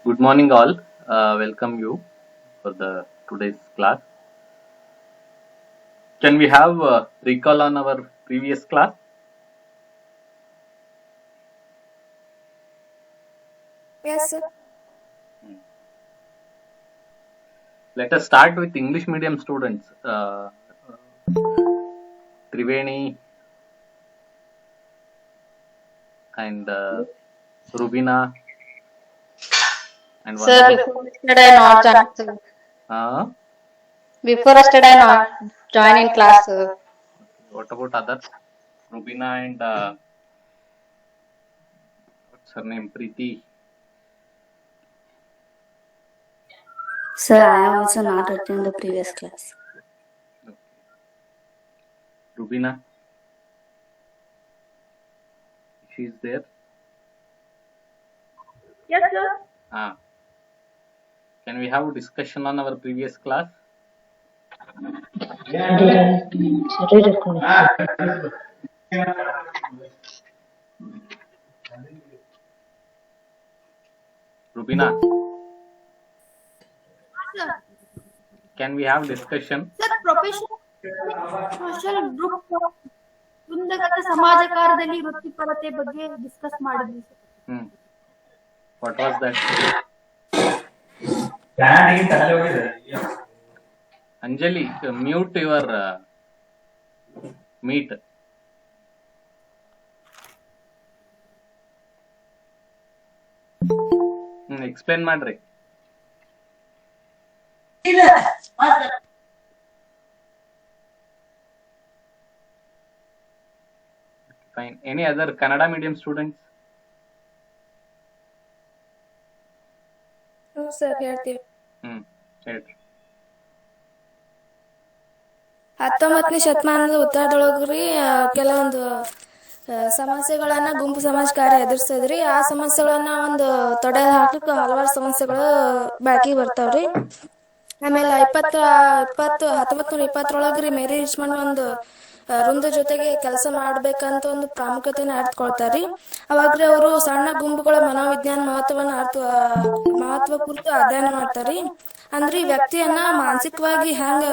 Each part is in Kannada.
Good morning, all. Welcome you for the today's class. Can we have recall on our previous class? Yes, sir. Let us start with English medium students. Triveni and Rubina and one Sir, more. before yesterday not join. Sir. Uh, Before yesterday not join in class. Sir. what about others? Rubina and what's her name? Preeti. Sir, I am also not attending the previous class. Okay. Rubina. She's there. Yes, sir. Can we have a discussion on our previous class? Rubina. Sir. Can we have discussion? Sir, social group ವೃಂದಗತ ಸಮಾಜ ಕಾರ್ಯದಲ್ಲಿ ವೃತ್ತಿಪರತೆ ಬಗ್ಗೆ ಡಿಸ್ಕಸ್ ಮಾಡಿದ್ವಿ sir. What was that? Anjali, mute your meet. Explain ಮಾಡ್ರಿ. Fine. Any other Kannada medium students? Sir ಹೇಳ್ತೀವಿ. ಹೇಳ್ರಿ. 19ನೇ ಶತಮಾನದ ಉತ್ತರದೊಳಗ್ರಿ ಕೆಲವೊಂದು ಸಮಸ್ಯೆಗಳನ್ನ ಗುಂಪು ಸಮಾಜಕಾರ್ಯ ಎದುರಿಸ್ತದ್ರಿ. ಆ ಸಮಸ್ಯೆಗಳನ್ನ ಒಂದು ತೊಡೆ ಹಾಕಕ್ಕೆ ಹಲವಾರು ಸಮಸ್ಯೆಗಳು ಬಾಕಿ ಬರ್ತಾವ್ರಿ. ಆಮೇಲೆ 1920 ಮೇರಿ ರಿಚ್ಮಂಡ್ ಒಂದು ವೃಂದ ಜೊತೆಗೆ ಕೆಲಸ ಮಾಡ್ಬೇಕಂತ ಒಂದು ಪ್ರಾಮುಖ್ಯತೆನ ಅರ್ಥಕೊಳ್ತಾರ್ರಿ. ಅವಾಗ್ರಿ ಅವರು ಸಣ್ಣ ಗುಂಪುಗಳ ಮನೋವಿಜ್ಞಾನ ಮಹತ್ವ ಕುರಿತು ಅಧ್ಯಯನ ಮಾಡ್ತಾರ್ರಿ. ಅಂದ್ರೆ ವ್ಯಕ್ತಿಯನ್ನ ಮಾನಸಿಕವಾಗಿ ಹೆಂಗ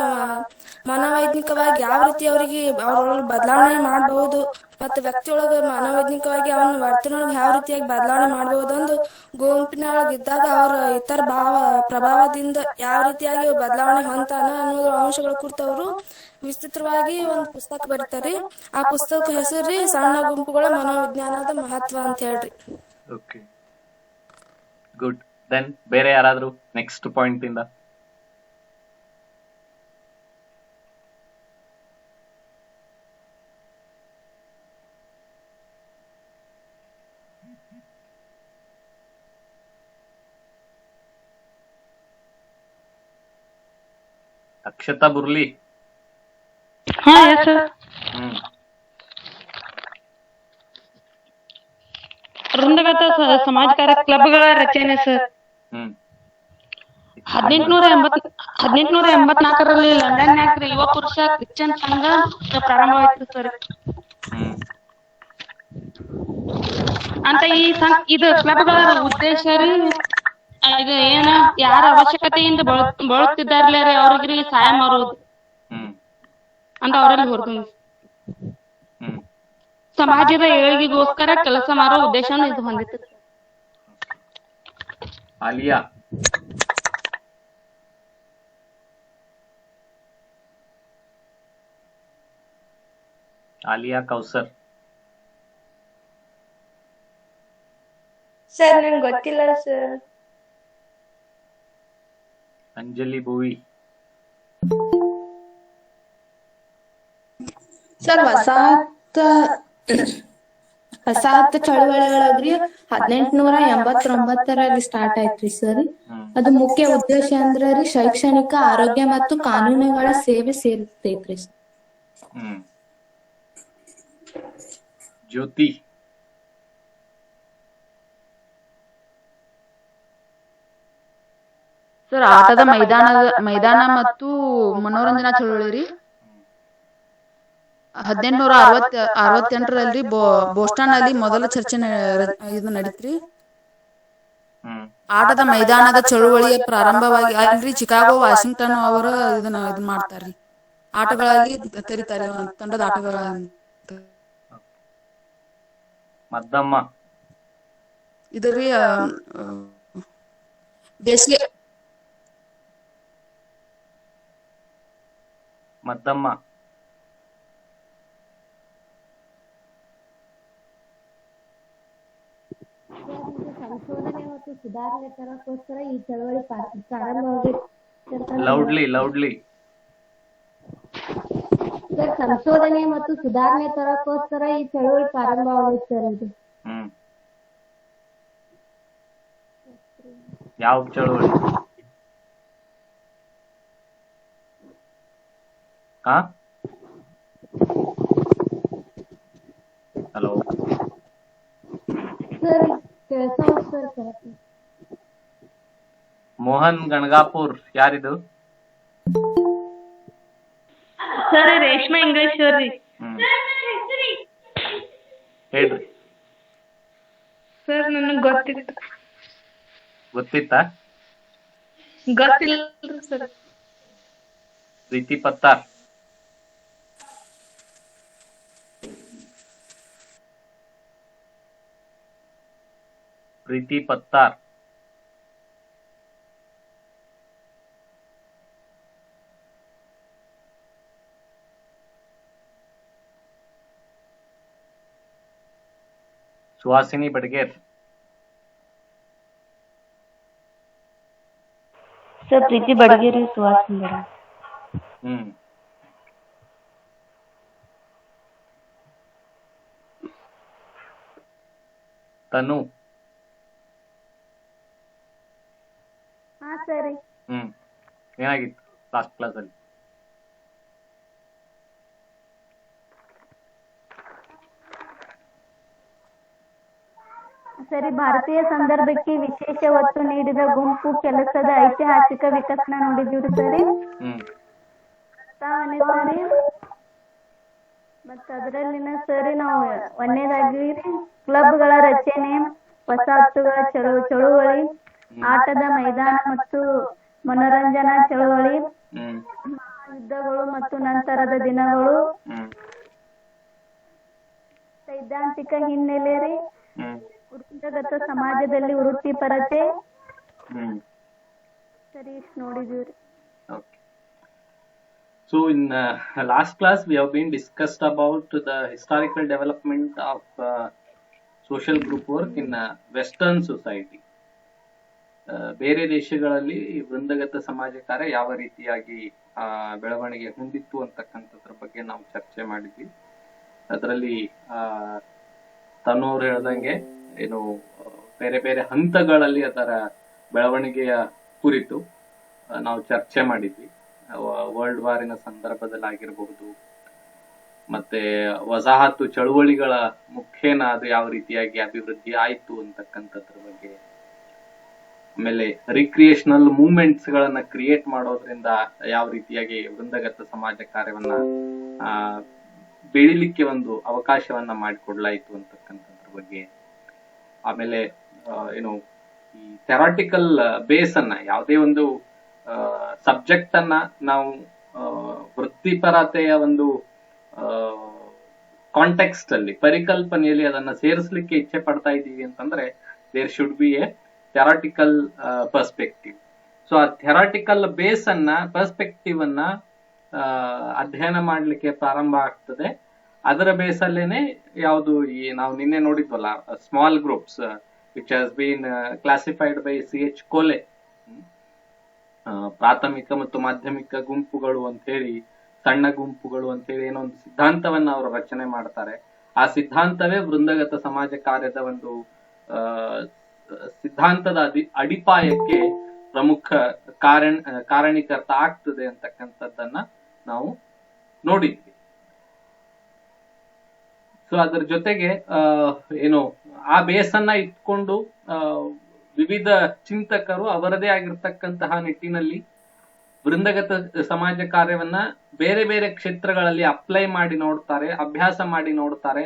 ಮನೋವೈಜ್ಞಿಕವಾಗಿ ಯಾವ ರೀತಿ ಅವ್ರಿಗೆ ಅವ್ರೊಳಗೆ ಬದಲಾವಣೆ ಮಾಡಬಹುದು ಮತ್ತು ವ್ಯಕ್ತಿಯೊಳಗೆ ಮನೋವೈಜ್ಞಿಕವಾಗಿ ಅವನ ವರ್ತನೊಳಗೆ ಯಾವ ರೀತಿಯಾಗಿ ಬದಲಾವಣೆ ಮಾಡಬಹುದು ಒಂದು ಗುಂಪಿನೊಳಗೆ ಇದ್ದಾಗ ಅವರ ಇತರ ಪ್ರಭಾವದಿಂದ ಯಾವ ರೀತಿಯಾಗಿ ಬದಲಾವಣೆ ಹೊಂತಾನ ಅನ್ನೋ ಅಂಶಗಳ ಕುರಿತು ಅವರು ವಿಸ್ತೃತವಾಗಿ ಒಂದು ಪುಸ್ತಕ ಬರೀತಾರೆ. ಆ ಪುಸ್ತಕ ಹೆಸರು ಸಣ್ಣ ಗುಂಪುಗಳ ಮನೋವಿಜ್ಞಾನದ ಮಹತ್ವ ಅಂತ ಹೇಳ್ರಿ. Okay, good. ದೆನ್ ಬೇರೆ ಯಾರಾದ್ರೂ ನೆಕ್ಸ್ಟ್ ಪಾಯಿಂಟ್ ಇಂದ? ಅಕ್ಷತಾ ಬುರ್ಲಿ. Yes, sir. ವೃಂದಗತ ಸಮಾಜ ಕಾರ್ಯ ಕ್ಲಬ್ಗಳ ರಚನೆ ಸರ್. 1884ರಲ್ಲಿ ಲಂಡನ್ನ್ಯಾಗ ಯುವ ಪುರುಷ ಕ್ರಿಶ್ಚಿಯನ್ ಸಂಘ ಪ್ರಾರಂಭವಾಯಿತು ಸರ್. ಅಂತ ಇದು ಕ್ಲಬ್ಗಳ ಉದ್ದೇಶ ರೀ ಇದು ಏನ ಯಾರ ಅವಶ್ಯಕತೆಯಿಂದ ಬಳಲ್ತಿದ್ದಾರಲ್ಲ ರೀ ಅವ್ರಿಗೆ ಸಹಾಯ ಮಾಡೋದು ಅಂತ ಅವರಲ್ಲಿ ಹೊರತು ಸಮಾಜದ ಏಳಿಗೆಗೋಸ್ಕರ ಕೆಲಸ ಮಾಡೋ ಉದ್ದೇಶವನ್ನು ಇದು ಹೊಂದಿತ್ತು. ಆಲಿಯಾ. ಆಲಿಯಾ ಕೌಸರ್. ಸರ್ ನಂಗೆ ಗೊತ್ತಿಲ್ಲ ಸರ್. ಅಂಜಲಿ ಭೂವಿ. ಸರ್ ವಸಾಹತು ಚಳವಳಿಗಳಾಗ್ರಿ 1889ರಲ್ಲಿ ಸ್ಟಾರ್ಟ್ ಆಯ್ತ್ರಿ ಸರ್. ಅದು ಮುಖ್ಯ ಉದ್ದೇಶ ಅಂದ್ರ ರೀ ಶೈಕ್ಷಣಿಕ, ಆರೋಗ್ಯ ಮತ್ತು ಕಾನೂನುಗಳ ಸೇವೆ ಸೇರ್ತೈತ್ರಿ. ಜ್ಯೋತಿ. ಸರ್ ಆಟದ ಮೈದಾನ ಮತ್ತು ಮನೋರಂಜನಾ ಚಳವಳಿ ರೀ 1868ರಲ್ಲಿ ಬೋಸ್ಟನ್ ಅಲ್ಲಿ ಮೊದಲ ಚರ್ಚೆ ಇದು ನಡೀತ್ರಿ. ಆಟದ ಮೈದಾನದ ಚಳುವಳಿಯ ಪ್ರಾರಂಭವಾಗಿ ಅಲ್ರಿ ಚಿಕಾಗೋ ವಾಷಿಂಗ್ಟನ್ ಅವರ ಇದನ್ನ ಮಾಡ್ತಾರ್ರಿ, ಆಟಗಳಲ್ಲಿ ತೆರಿತಾರೆ ತಂಡದ ಆಟಗಳ. ಮದ್ದಮ್ಮ ಇದರಿ ಬೇಸಿಗೆ ಮದ್ದಮ್ಮ ಸಂಶೋಧನೆ ಮತ್ತು ಸುಧಾರಣೆ ತರಕ್ಕೋಸ್ಕರ ಈ ಚಳವಳಿ ಪ್ರಾರಂಭವಾಗಿ ಲೌಡ್ಲಿ ಸರ್, ಸಂಶೋಧನೆ ಮತ್ತು ಸುಧಾರಣೆ ತರಕ್ಕೋಸ್ಕರ ಈ ಚಳವಳಿ ಪ್ರಾರಂಭವಾಗುತ್ತೆ ಸರ್. ಇದು ಯಾವ ಚಳುವಳಿ? Hello sir, sir Mohan Ganagapur ಯಾರಿದು? ಸರ್ ರೇಷ್ಮೆ ಇಂಗ್ಲಿಷ್ ರೀ. ಹೇಳ್ರಿ ಸರ್, ನನಗ್ ಗೊತ್ತಿಲ್ಲ ಗೊತ್ತಿತ್ತಾ? ಗೊತ್ತಿಲ್ಲ ಸರ್. ಪ್ರೀತಿ ಪತ್ತಾರ್. ಪ್ರೀತಿ ಪತ್ತಾರ್ ಸುಹಾಸಿನಿ ಬಡ್ಗೇರ್. ಸರ್ ಪ್ರೀತಿ ಬಡಗೇರಿ, ಸುಹಾಸಿನಿ ಬಡಗೇರಿ. ತನು. ಸರಿ. ಏನಾಗಿತ್ತು ಲಾಸ್ಟ್ ಕ್ಲಾಸ್ ಅಲ್ಲಿ? ಸರಿ, ಭಾರತೀಯ ಸಂದರ್ಭಕ್ಕೆ ವಿಶೇಷ ಒತ್ತು ನೀಡಿದ ಗುಂಪು ಕೆಲಸದ ಐತಿಹಾಸಿಕ ವಿಕಸನ ನೋಡಿದೀವಿ ಸರಿ. ಪ್ರಸ್ತಾವನೆ ಸರಿ. ಮತ್ತ ಅದರಲ್ಲಿನ ಸರಿ ನಾವು ಒಂದನೇದಾಗಿ ಕ್ಲಬ್ಗಳ ರಚನೆ, ವಸಾಹತುಗಳ ಚಳುವಳಿ, ಆಟದ ಮೈದಾನ ಮತ್ತು ಮನೋರಂಜನಾ ಚಳುವಳಿ, ಯುದ್ಧಗಳು ಮತ್ತು ನಂತರದ ದಿನಗಳು, ಸೈದ್ಧಾಂತಿಕ ಹಿನ್ನೆಲೆ ರೀ, ವೃತ್ತಿಗತ ಸಮಾಜದಲ್ಲಿ ವೃತ್ತಿಪರತೆ. ಸರಿ, ಇಷ್ಟು ನೋಡಿದೀವ್ರಿ. So in last class we have been discussed about the historical development of social group work in Western society. ಬೇರೆ ದೇಶಗಳಲ್ಲಿ ವೃಂದಗತ ಸಮಾಜ ಕಾರ್ಯ ಯಾವ ರೀತಿಯಾಗಿ ಬೆಳವಣಿಗೆ ಹೊಂದಿತ್ತು ಅಂತಕ್ಕಂಥದ್ರ ಬಗ್ಗೆ ನಾವು ಚರ್ಚೆ ಮಾಡಿದ್ವಿ. ಅದರಲ್ಲಿ ತನ್ನೋರು ಹೇಳ್ದಂಗೆ ಏನು ಬೇರೆ ಬೇರೆ ಹಂತಗಳಲ್ಲಿ ಅದರ ಬೆಳವಣಿಗೆಯ ಕುರಿತು ನಾವು ಚರ್ಚೆ ಮಾಡಿದ್ವಿ. ವರ್ಲ್ಡ್ ವಾರಿನ ಸಂದರ್ಭದಲ್ಲಿ ಆಗಿರಬಹುದು, ಮತ್ತೆ ವಸಾಹತು ಚಳುವಳಿಗಳ ಮುಖೇನ ಅದು ಯಾವ ರೀತಿಯಾಗಿ ಅಭಿವೃದ್ಧಿ ಆಯ್ತು ಅಂತಕ್ಕಂಥದ್ರ ಬಗ್ಗೆ, ಆಮೇಲೆ ರಿಕ್ರಿಯೇಷನಲ್ ಮೂವ್ಮೆಂಟ್ಸ್ ಗಳನ್ನ ಕ್ರಿಯೇಟ್ ಮಾಡೋದ್ರಿಂದ ಯಾವ ರೀತಿಯಾಗಿ ವೃಂದಗತ ಸಮಾಜ ಕಾರ್ಯವನ್ನ ಬೆಳಿಲಿಕ್ಕೆ ಒಂದು ಅವಕಾಶವನ್ನ ಮಾಡಿಕೊಡ್ಲಾಯ್ತು ಅಂತಕ್ಕಂಥದ್ರ ಬಗ್ಗೆ, ಆಮೇಲೆ ಏನು ಈ ಥೆರಾಟಿಕಲ್ ಬೇಸ್ ಅನ್ನ ಯಾವುದೇ ಒಂದು ಸಬ್ಜೆಕ್ಟ್ ಅನ್ನ ನಾವು ವೃತ್ತಿಪರತೆಯ ಒಂದು ಕಾಂಟೆಕ್ಸ್ಟ್ ಅಲ್ಲಿ, ಪರಿಕಲ್ಪನೆಯಲ್ಲಿ ಅದನ್ನ ಸೇರಿಸಲಿಕ್ಕೆ ಇಚ್ಛೆ ಪಡ್ತಾ ಇದ್ದೀವಿ ಅಂತಂದ್ರೆ there should be a theoretical perspective. So ಆ ಥೆರಾಟಿಕಲ್ ಬೇಸ್ ಅನ್ನ, ಪರ್ಸ್ಪೆಕ್ಟಿವ್ ಅನ್ನ ಅಧ್ಯಯನ ಮಾಡ್ಲಿಕ್ಕೆ ಪ್ರಾರಂಭ ಆಗ್ತದೆ. ಅದರ ಬೇಸಲ್ಲೇನೆ ಯಾವುದು ಈ ನಾವು ನಿನ್ನೆ ನೋಡಿದ್ವಲ್ಲ, small groups which has been classified by C.H. Cooley, ಪ್ರಾಥಮಿಕ ಮತ್ತು ಮಾಧ್ಯಮಿಕ ಗುಂಪುಗಳು ಅಂತ ಹೇಳಿ, ಸಣ್ಣ ಗುಂಪುಗಳು ಅಂತ ಹೇಳಿ ಏನೋ ಒಂದು ಸಿದ್ಧಾಂತವನ್ನ ಅವರು ರಚನೆ ಮಾಡ್ತಾರೆ. ಆ ಸಿದ್ಧಾಂತವೇ ವೃಂದಗತ ಸಮಾಜ ಕಾರ್ಯದ ಒಂದು ಸಿದ್ಧಾಂತದ ಅಡಿಪಾಯಕ್ಕೆ ಪ್ರಮುಖ ಕಾರಣೀಕರ್ತ ಆಗ್ತದೆ ಅಂತಕ್ಕಂಥದ್ದನ್ನ ನಾವು ನೋಡಿದ್ವಿ. ಸೊ ಅದರ ಜೊತೆಗೆ ಏನು ಆ ಬೇಸನ್ನ ಇಟ್ಕೊಂಡು ವಿವಿಧ ಚಿಂತಕರು ಅವರದೇ ಆಗಿರ್ತಕ್ಕಂತಹ ನಿಟ್ಟಿನಲ್ಲಿ ವೃಂದಗತ ಸಮಾಜ ಕಾರ್ಯವನ್ನ ಬೇರೆ ಬೇರೆ ಕ್ಷೇತ್ರಗಳಲ್ಲಿ ಅಪ್ಲೈ ಮಾಡಿ ನೋಡ್ತಾರೆ, ಅಭ್ಯಾಸ ಮಾಡಿ ನೋಡ್ತಾರೆ.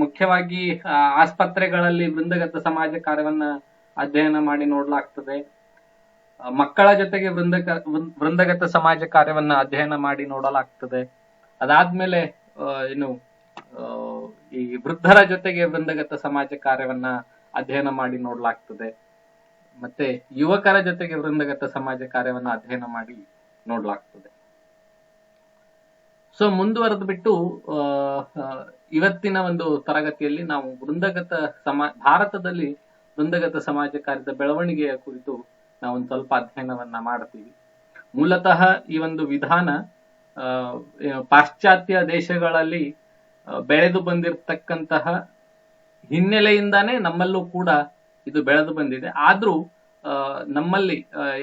ಮುಖ್ಯವಾಗಿ ಆಸ್ಪತ್ರೆಗಳಲ್ಲಿ ವೃಂದಗತ ಸಮಾಜ ಕಾರ್ಯವನ್ನ ಅಧ್ಯಯನ ಮಾಡಿ ನೋಡ್ಲಾಗ್ತದೆ. ಮಕ್ಕಳ ಜೊತೆಗೆ ವೃಂದಗತ ಸಮಾಜ ಕಾರ್ಯವನ್ನ ಅಧ್ಯಯನ ಮಾಡಿ ನೋಡಲಾಗ್ತದೆ. ಅದಾದ್ಮೇಲೆ ಏನು ಈ ವೃದ್ಧರ ಜೊತೆಗೆ ವೃಂದಗತ ಸಮಾಜ ಕಾರ್ಯವನ್ನ ಅಧ್ಯಯನ ಮಾಡಿ ನೋಡ್ಲಾಗ್ತದೆ. ಮತ್ತೆ ಯುವಕರ ಜೊತೆಗೆ ವೃಂದಗತ ಸಮಾಜ ಕಾರ್ಯವನ್ನ ಅಧ್ಯಯನ ಮಾಡಿ ನೋಡ್ಲಾಗ್ತದೆ. ಸೊ ಮುಂದುವರೆದು ಬಿಟ್ಟು ಇವತ್ತಿನ ಒಂದು ತರಗತಿಯಲ್ಲಿ ನಾವು ಭಾರತದಲ್ಲಿ ವೃಂದಗತ ಸಮಾಜ ಕಾರ್ಯದ ಬೆಳವಣಿಗೆಯ ಕುರಿತು ನಾವು ಒಂದು ಸ್ವಲ್ಪ ಅಧ್ಯಯನವನ್ನ ಮಾಡ್ತೀವಿ. ಮೂಲತಃ ಈ ಒಂದು ವಿಧಾನ ಪಾಶ್ಚಾತ್ಯ ದೇಶಗಳಲ್ಲಿ ಬೆಳೆದು ಬಂದಿರತಕ್ಕಂತಹ ಹಿನ್ನೆಲೆಯಿಂದಾನೇ ನಮ್ಮಲ್ಲೂ ಕೂಡ ಇದು ಬೆಳೆದು ಬಂದಿದೆ. ಆದ್ರೂ ನಮ್ಮಲ್ಲಿ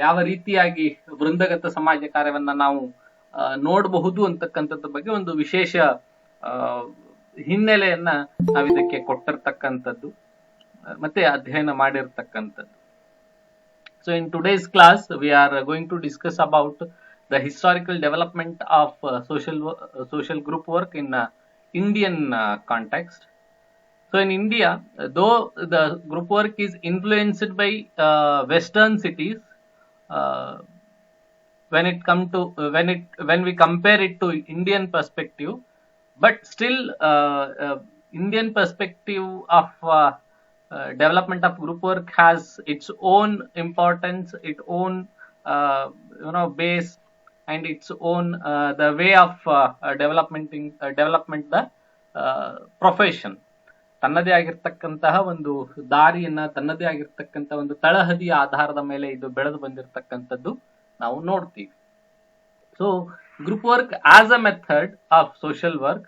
ಯಾವ ರೀತಿಯಾಗಿ ವೃಂದಗತ ಸಮಾಜ ಕಾರ್ಯವನ್ನ ನಾವು ನೋಡಬಹುದು ಅಂತಕ್ಕಂಥದ್ರ ಬಗ್ಗೆ ಒಂದು ವಿಶೇಷ ಹಿನ್ನೆಲೆಯನ್ನ ನಾವಿದಕ್ಕೆ ಕೊಟ್ಟಿರ್ತಕ್ಕಂಥದ್ದು ಮತ್ತೆ ಅಧ್ಯಯನ ಮಾಡಿರ್ತಕ್ಕಂಥದ್ದು. So in today's class we are going to discuss about the historical development of social group work in Indian context. So in India, though the group work is influenced by Western cities, when we compare it to Indian perspective, but still Indian perspective of development of group work has its own importance, its own base, and its own the way of development the profession. ತನ್ನದೇ ಆಗಿರ್ತಕ್ಕಂತಹ ಒಂದು ದಾರಿಯನ್ನ, ತನ್ನದೇ ಆಗಿರ್ತಕ್ಕಂಥ ಒಂದು ತಳಹದಿಯ ಆಧಾರದ ಮೇಲೆ ಇದು ಬೆಳೆದು ಬಂದಿರತಕ್ಕಂಥದ್ದು ನಾವು ನೋಡ್ತೀವಿ. So group work as a method of social work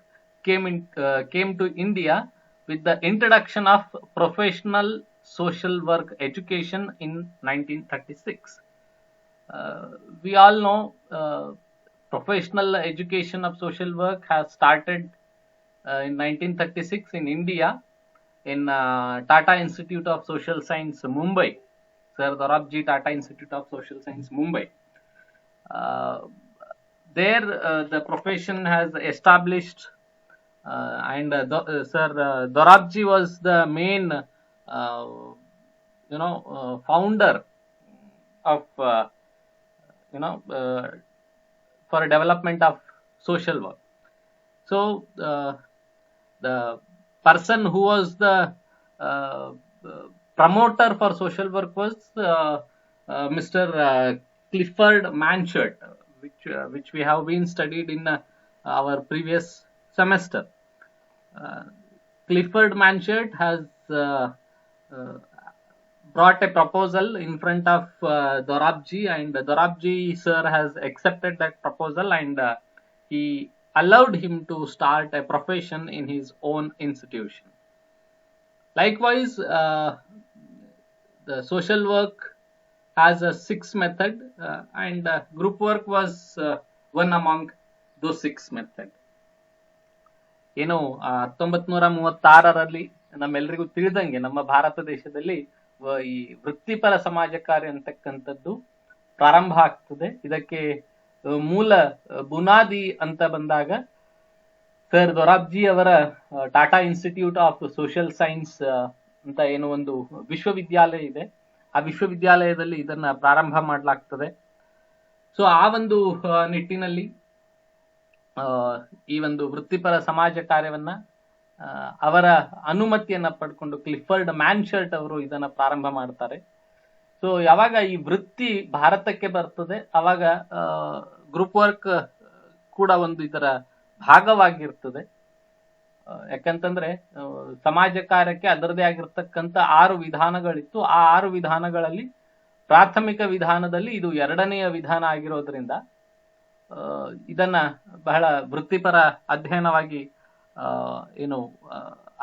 came to India with the introduction of professional social work education in 1936. We all know professional education of social work has started in 1936 in India in Tata Institute of Social Science, Mumbai. Sir Dorabji Tata Institute of Social Science, Mumbai. There the profession has established and Sir Dorabji was the main founder of for development of social work. So the person who was the promoter for social work was Mr. Clifford Manchett, which we have been studied in our previous semester. Clifford Manchett has brought a proposal in front of Dorabji, and Dorabji sir has accepted that proposal, and he allowed him to start a profession in his own institution. Likewise, the social work has a 6 method, and group work was one among those 6 methods. 1936ರಲ್ಲಿ ನಮ್ಮೆಲ್ಲರಿಗೂ ತಿಳಿದಂಗೆ ನಮ್ಮ ಭಾರತ ದೇಶದಲ್ಲಿ ಈ ವೃತ್ತಿಪರ ಸಮಾಜ ಕಾರ್ಯ ಅಂತಕ್ಕಂಥದ್ದು ಪ್ರಾರಂಭ ಆಗ್ತದೆ. ಇದಕ್ಕೆ ಮೂಲ ಬುನಾದಿ ಅಂತ ಬಂದಾಗ ಸರ್ ದೊರಾಬ್ಜಿ ಅವರ Tata institute of social science ಅಂತ ಏನು ಒಂದು ವಿಶ್ವವಿದ್ಯಾಲಯ ಇದೆ, ಆ ವಿಶ್ವವಿದ್ಯಾಲಯದಲ್ಲಿ ಇದನ್ನ ಪ್ರಾರಂಭ ಮಾಡಲಾಗ್ತದೆ. ಸೊ ಆ ಒಂದು ನಿಟ್ಟಿನಲ್ಲಿ ಈ ಒಂದು ವೃತ್ತಿಪರ ಸಮಾಜ ಕಾರ್ಯವನ್ನ ಅವರ ಅನುಮತಿಯನ್ನ ಪಡ್ಕೊಂಡು ಕ್ಲಿಫರ್ಡ್ ಮ್ಯಾನ್ಶರ್ಟ್ ಅವರು ಇದನ್ನ ಪ್ರಾರಂಭ ಮಾಡ್ತಾರೆ. ಸೊ ಯಾವಾಗ ಈ ವೃತ್ತಿ ಭಾರತಕ್ಕೆ ಬರ್ತದೆ ಅವಾಗ ಗ್ರೂಪ್ ವರ್ಕ್ ಕೂಡ ಒಂದು ಇದರ ಭಾಗವಾಗಿರ್ತದೆ. ಯಾಕಂತಂದ್ರೆ ಸಮಾಜ ಕಾರ್ಯಕ್ಕೆ ಅದರದೇ ಆಗಿರ್ತಕ್ಕಂಥ 6 ವಿಧಾನಗಳಿತ್ತು. ಆ 6 ವಿಧಾನಗಳಲ್ಲಿ ಪ್ರಾಥಮಿಕ ವಿಧಾನದಲ್ಲಿ ಇದು 2ನೆಯ ವಿಧಾನ ಆಗಿರೋದ್ರಿಂದ ಇದನ್ನ ಬಹಳ ವೃತ್ತಿಪರ ಅಧ್ಯಯನವಾಗಿ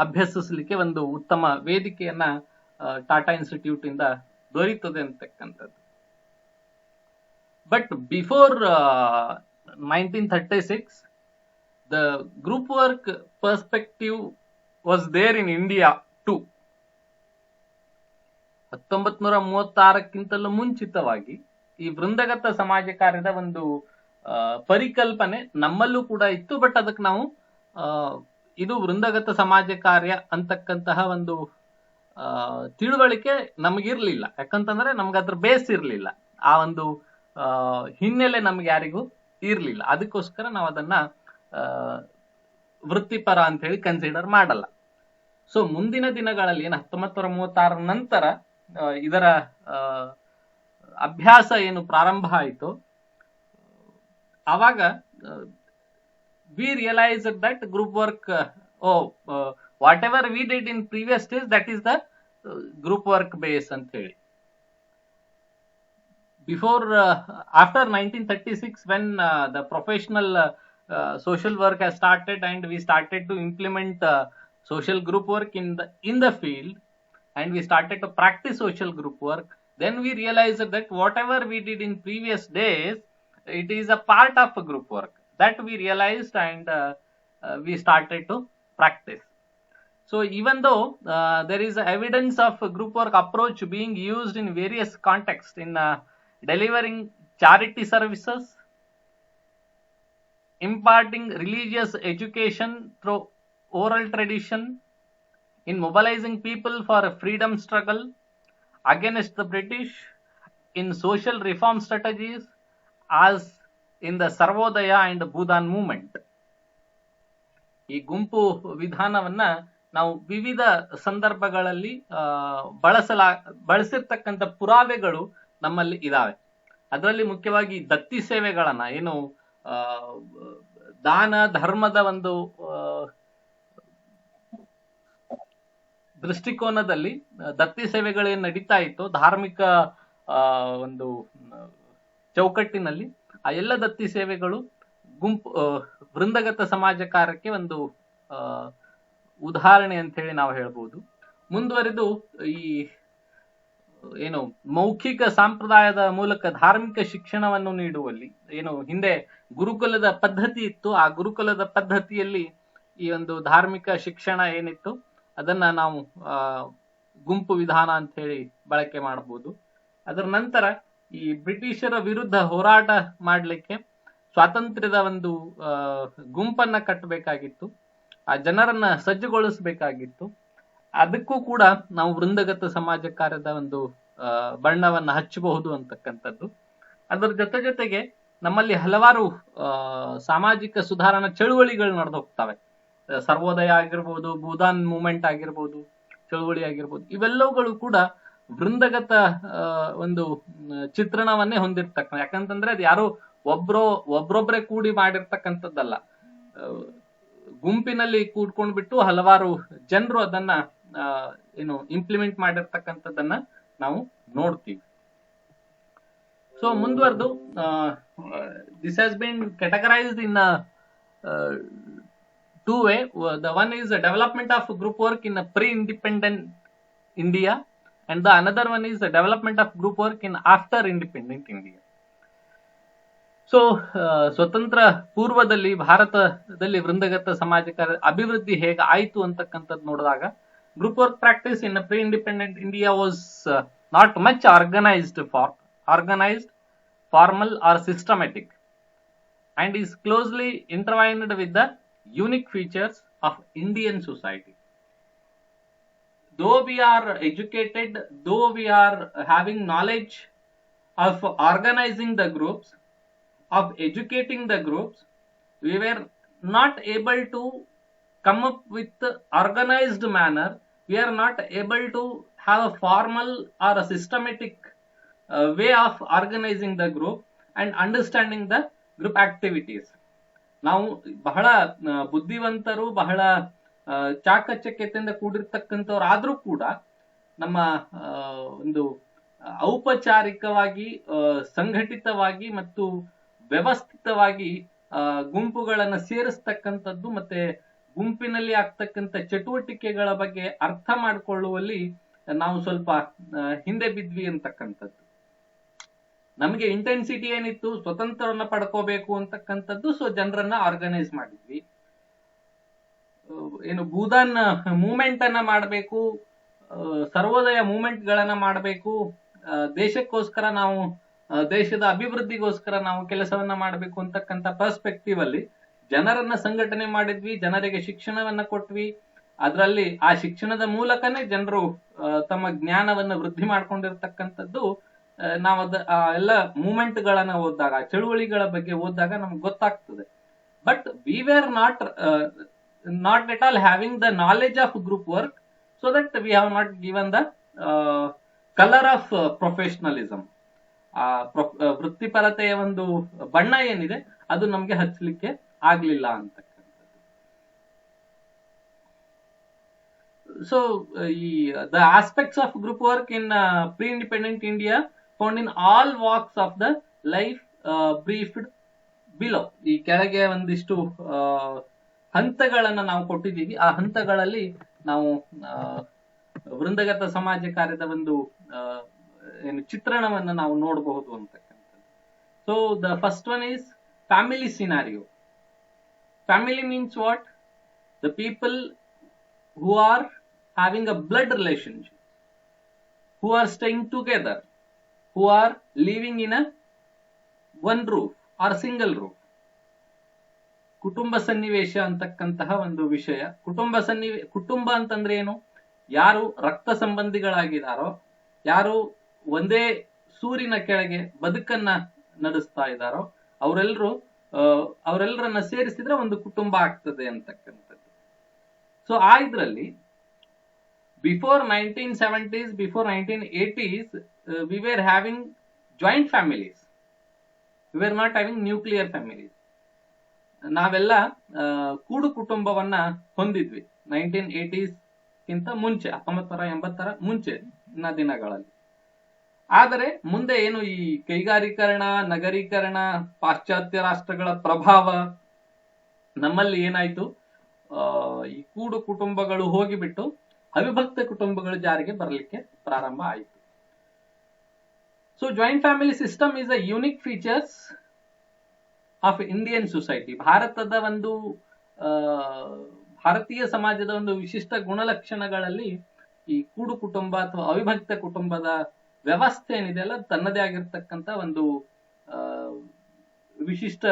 ಅಭ್ಯಸಿಸಲಿಕ್ಕೆ ಒಂದು ಉತ್ತಮ ವೇದಿಕೆಯನ್ನ ಟಾಟಾ ಇನ್ಸ್ಟಿಟ್ಯೂಟ್ ಇಂದ ದೊರೆಯುತ್ತದೆ ಅಂತಕ್ಕಂಥದ್ದು. But before 1936 the group work perspective was there in India too. 1936ಕ್ಕಿಂತಲೂ ಮುಂಚಿತವಾಗಿ ಈ ವೃಂದಗತ ಸಮಾಜ ಕಾರ್ಯದ ಒಂದು ಪರಿಕಲ್ಪನೆ ನಮ್ಮಲ್ಲೂ ಕೂಡ ಇತ್ತು. ಬಟ್ ಅದಕ್ಕೆ ನಾವು ಇದು ವೃಂದಗತ ಸಮಾಜ ಕಾರ್ಯ ಅಂತಕ್ಕಂತಹ ಒಂದು ತಿಳುವಳಿಕೆ ನಮಗಿರ್ಲಿಲ್ಲ. ಯಾಕಂತಂದ್ರೆ ನಮ್ಗೆ ಅದ್ರ ಬೇಸ್ ಇರ್ಲಿಲ್ಲ, ಆ ಒಂದು ಹಿನ್ನೆಲೆ ನಮ್ಗೆ ಯಾರಿಗೂ ಇರ್ಲಿಲ್ಲ. ಅದಕ್ಕೋಸ್ಕರ ನಾವು ಅದನ್ನ ವೃತ್ತಿಪರ ಅಂತ ಹೇಳಿ ಕನ್ಸಿಡರ್ ಮಾಡಲ್ಲ. ಸೊ ಮುಂದಿನ ದಿನಗಳಲ್ಲಿ 1936 ನಂತರ ಇದರ ಅಭ್ಯಾಸ ಏನು ಪ್ರಾರಂಭ ಆಯಿತು, ಆವಾಗ we realized that group work, whatever we did in previous days, that is the group work base ಅಂತ ಹೇಳಿ. Before, after 1936, when the professional social work has started and we started to implement social group work in the field, and we started to practice social group work, then we realized that whatever we did in previous days, it is a part of a group work. That we realized, and we started to practice. So even though there is evidence of group work approach being used in various contexts, in delivering charity services, imparting religious education through oral tradition, in mobilizing people for a freedom struggle against the British, in social reform strategies, as in the Sarvodaya and Bhudan movement. ಈ ಗುಂಪು ವಿಧಾನವನ್ನ ನಾವು ವಿವಿಧ ಸಂದರ್ಭಗಳಲ್ಲಿ ಬಳಸಿರ್ತಕ್ಕಂಥ ಪುರಾವೆಗಳು ನಮ್ಮಲ್ಲಿ ಇದಾವೆ. ಅದರಲ್ಲಿ ಮುಖ್ಯವಾಗಿ ದತ್ತಿ ಸೇವೆಗಳನ್ನ, ಏನು ದಾನ ಧರ್ಮದ ಒಂದು ದೃಷ್ಟಿಕೋನದಲ್ಲಿ ದತ್ತಿ ಸೇವೆಗಳೇನು ನಡೀತಾ ಇತ್ತು ಧಾರ್ಮಿಕ ಒಂದು ಚೌಕಟ್ಟಿನಲ್ಲಿ, ಆ ಎಲ್ಲ ದತ್ತಿ ಸೇವೆಗಳು ವೃಂದಗತ ಸಮಾಜ ಕಾರ್ಯಕ್ಕೆ ಒಂದು ಉದಾಹರಣೆ ಅಂತ ಹೇಳಿ ನಾವು ಹೇಳ್ಬೋದು. ಮುಂದುವರೆದು ಈ ಏನು ಮೌಖಿಕ ಸಂಪ್ರದಾಯದ ಮೂಲಕ ಧಾರ್ಮಿಕ ಶಿಕ್ಷಣವನ್ನು ನೀಡುವಲ್ಲಿ, ಏನು ಹಿಂದೆ ಗುರುಕುಲದ ಪದ್ಧತಿ ಇತ್ತು, ಆ ಗುರುಕುಲದ ಪದ್ಧತಿಯಲ್ಲಿ ಈ ಒಂದು ಧಾರ್ಮಿಕ ಶಿಕ್ಷಣ ಏನಿತ್ತು ಅದನ್ನ ನಾವು ಗುಂಪು ವಿಧಾನ ಅಂತ ಹೇಳಿ ಬಳಕೆ ಮಾಡಬಹುದು. ಅದರ ನಂತರ ಈ ಬ್ರಿಟಿಷರ ವಿರುದ್ಧ ಹೋರಾಟ ಮಾಡಲಿಕ್ಕೆ ಸ್ವಾತಂತ್ರ್ಯದ ಒಂದು ಗುಂಪನ್ನ ಕಟ್ಟಬೇಕಾಗಿತ್ತು, ಆ ಜನರನ್ನ ಸಜ್ಜುಗೊಳಿಸಬೇಕಾಗಿತ್ತು. ಅದಕ್ಕೂ ಕೂಡ ನಾವು ವೃಂದಗತ ಸಮಾಜ ಕಾರ್ಯದ ಒಂದು ಬಣ್ಣವನ್ನ ಹಚ್ಚಬಹುದು ಅಂತಕ್ಕಂಥದ್ದು. ಅದರ ಜೊತೆಗೆ ನಮ್ಮಲ್ಲಿ ಹಲವಾರು ಸಾಮಾಜಿಕ ಸುಧಾರಣಾ ಚಳುವಳಿಗಳು ನಡೆದು ಹೋಗ್ತವೆ. ಸರ್ವೋದಯ ಆಗಿರ್ಬೋದು, ಭೂದಾನ್ ಮೂವ್ಮೆಂಟ್ ಆಗಿರ್ಬೋದು, ಚಳುವಳಿ ಆಗಿರ್ಬೋದು, ಇವೆಲ್ಲವುಗಳು ಕೂಡ ವೃಂದಗತ ಒಂದು ಚಿತ್ರಣವನ್ನೇ ಹೊಂದಿರ್ತಕ್ಕ. ಯಾಕಂತಂದ್ರೆ ಅದು ಯಾರೋ ಒಬ್ರೊಬ್ರೆ ಕೂಡಿ ಮಾಡಿರ್ತಕ್ಕಂಥದ್ದಲ್ಲ, ಗುಂಪಿನಲ್ಲಿ ಕೂಡ್ಕೊಂಡ್ಬಿಟ್ಟು ಹಲವಾರು ಜನರು ಅದನ್ನ ಏನು ಇಂಪ್ಲಿಮೆಂಟ್ ಮಾಡಿರ್ತಕ್ಕಂಥದ್ದನ್ನ ನಾವು ನೋಡ್ತೀವಿ. ಸೊ ಮುಂದುವರೆದು this has been categorized in two way. The one is the development of group work in a pre-independent India, and the another one is the development of group work in after independent India. So ಸ್ವತಂತ್ರ ಪೂರ್ವದಲ್ಲಿ ಭಾರತದಲ್ಲಿ ವೃಂದಗತ ಸಮಾಜ ಕಾರ್ಯ ಅಭಿವೃದ್ಧಿ ಹೇಗೆ ಆಯ್ತು ಅಂತಕ್ಕಂಥದ್ದು ನೋಡಿದಾಗ, group work practice in pre independent India was not much organised, formal or systematic, and is closely intertwined with the unique features of Indian society. Though we are educated, though we are having knowledge of organizing the groups, of educating the groups, we were not able to come up with organized manner. We are not able to have a formal or a systematic way of organizing the group and understanding the group activities. ನಾವು ಬಹಳ ಬುದ್ಧಿವಂತರು, ಬಹಳ ಚಾಕಚಕ್ಯತೆಯಿಂದ ಕೂಡಿರ್ತಕ್ಕಂಥವ್ರು ಆದ್ರೂ ಕೂಡ ನಮ್ಮ ಒಂದು ಔಪಚಾರಿಕವಾಗಿ ಸಂಘಟಿತವಾಗಿ ಮತ್ತು ವ್ಯವಸ್ಥಿತವಾಗಿ ಗುಂಪುಗಳನ್ನ ಸೇರಿಸ್ತಕ್ಕಂಥದ್ದು ಮತ್ತೆ ಗುಂಪಿನಲ್ಲಿ ಆಗ್ತಕ್ಕಂಥ ಚಟುವಟಿಕೆಗಳ ಬಗ್ಗೆ ಅರ್ಥ ಮಾಡಿಕೊಳ್ಳುವಲ್ಲಿ ನಾವು ಸ್ವಲ್ಪ ಹಿಂದೆ ಬಿದ್ವಿ ಅಂತಕ್ಕಂಥದ್ದು. ನಮಗೆ ಇಂಟೆನ್ಸಿಟಿ ಏನಿತ್ತು, ಸ್ವತಂತ್ರವನ್ನ ಪಡ್ಕೋಬೇಕು ಅಂತಕ್ಕಂಥದ್ದು. ಸೊ ಜನರನ್ನ ಆರ್ಗನೈಸ್ ಮಾಡಿದ್ವಿ. ಏನು ಭೂದಾನ್ ಮೂವ್ಮೆಂಟ್ ಅನ್ನ ಮಾಡಬೇಕು, ಸರ್ವೋದಯ ಮೂವ್ಮೆಂಟ್ ಗಳನ್ನ ಮಾಡಬೇಕು, ದೇಶಕ್ಕೋಸ್ಕರ ನಾವು ದೇಶದ ಅಭಿವೃದ್ಧಿಗೋಸ್ಕರ ನಾವು ಕೆಲಸವನ್ನ ಮಾಡಬೇಕು ಅಂತಕ್ಕಂಥ ಪರ್ಸ್ಪೆಕ್ಟಿವ್ ಅಲ್ಲಿ ಜನರನ್ನ ಸಂಘಟನೆ ಮಾಡಿದ್ವಿ, ಜನರಿಗೆ ಶಿಕ್ಷಣವನ್ನ ಕೊಟ್ವಿ, ಅದರಲ್ಲಿ ಆ ಶಿಕ್ಷಣದ ಮೂಲಕನೇ ಜನರು ತಮ್ಮ ಜ್ಞಾನವನ್ನ ವೃದ್ಧಿ ಮಾಡ್ಕೊಂಡಿರ್ತಕ್ಕಂಥದ್ದು. ನಾವು ಎಲ್ಲ ಮೂಮೆಂಟ್ ಗಳನ್ನ ಓದಿದಾಗ, ಚಳುವಳಿಗಳ ಬಗ್ಗೆ ಓದಿದಾಗ ನಮ್ಗೆ ಗೊತ್ತಾಗ್ತದೆ. But we wear not at all having the knowledge of group work, so that we have not given the colour of professionalism. ಆ ವೃತ್ತಿಪರತೆಯ ಒಂದು ಬಣ್ಣ ಏನಿದೆ ಅದು ನಮ್ಗೆ ಹಚ್ಚಲಿಕ್ಕೆ ಆಗ್ಲಿಲ್ಲ ಅಂತಕ್ಕಂಥದ್ದು. So the aspects of group work in pre independent India found in all walks of the life briefed below. ಈ ಕೆಳಗೆ ಒಂದಿಷ್ಟು ಹಂತಗಳನ್ನ ನಾವು ಕೊಟ್ಟಿದ್ದೀವಿ. ಆ ಹಂತಗಳಲ್ಲಿ ನಾವು ವೃಂದಗತ ಸಮಾಜ ಕಾರ್ಯದ ಒಂದು ಚಿತ್ರಣವನ್ನ ನಾವು ನೋಡಬಹುದು ಅಂತಕ್ಕಂಥದ್ದು. So the first one is family scenario. Family means what? The people who are having a blood relationship, who are staying together, who are living in a one roof or single roof. ಕುಟುಂಬ ಸನ್ನಿವೇಶ ಅಂತಕ್ಕಂತಹ ಒಂದು ವಿಷಯ. ಕುಟುಂಬ ಅಂತಂದ್ರೆ ಏನು? ಯಾರು ರಕ್ತ ಸಂಬಂಧಿಗಳಾಗಿದ್ದಾರೋ, ಯಾರು ಒಂದೇ ಸೂರಿನ ಕೆಳಗೆ ಬದುಕನ್ನ ನಡೆಸ್ತಾ ಇದ್ದಾರೋ ಅವರೆಲ್ಲರನ್ನ ಸೇರಿಸಿದ್ರೆ ಒಂದು ಕುಟುಂಬ ಆಗ್ತದೆ ಅಂತಕ್ಕಂಥದ್ದು. ಸೊ ಆ ಇದ್ರಲ್ಲಿ before 1970s, before 1980s, we were having joint families. We were not having nuclear families. ನಾವೆಲ್ಲ ಕೂಡು ಕುಟುಂಬವನ್ನ ಹೊಂದಿದ್ವಿ 1980s ಗಿಂತ ಮುಂಚೆ, 1980ರ ಮುಂಚೆ ದಿನಗಳಲ್ಲಿ. ಆದರೆ ಮುಂದೆ ಏನು ಈ ಕೈಗಾರೀಕರಣ, ನಗರೀಕರಣ, ಪಾಶ್ಚಾತ್ಯ ರಾಷ್ಟ್ರಗಳ ಪ್ರಭಾವ, ನಮ್ಮಲ್ಲಿ ಏನಾಯ್ತು, ಈ ಕೂಡು ಕುಟುಂಬಗಳು ಹೋಗಿಬಿಟ್ಟು ಅವಿಭಕ್ತ ಕುಟುಂಬಗಳು ಜಾರಿಗೆ ಬರಲಿಕ್ಕೆ ಪ್ರಾರಂಭ ಆಯಿತು. So joint family system is a unique features of Indian society. ಭಾರತದ ಒಂದು ಭಾರತೀಯ ಸಮಾಜದ ಒಂದು ವಿಶಿಷ್ಟ ಗುಣಲಕ್ಷಣಗಳಲ್ಲಿ ಈ ಕೂಡು ಕುಟುಂಬ ಅಥವಾ ಅವಿಭಕ್ತ ಕುಟುಂಬದ ವ್ಯವಸ್ಥೆ ಏನಿದೆ ಅಲ್ಲ, ತನ್ನದೇ ಆಗಿರ್ತಕ್ಕಂಥ ಒಂದು ವಿಶಿಷ್ಟ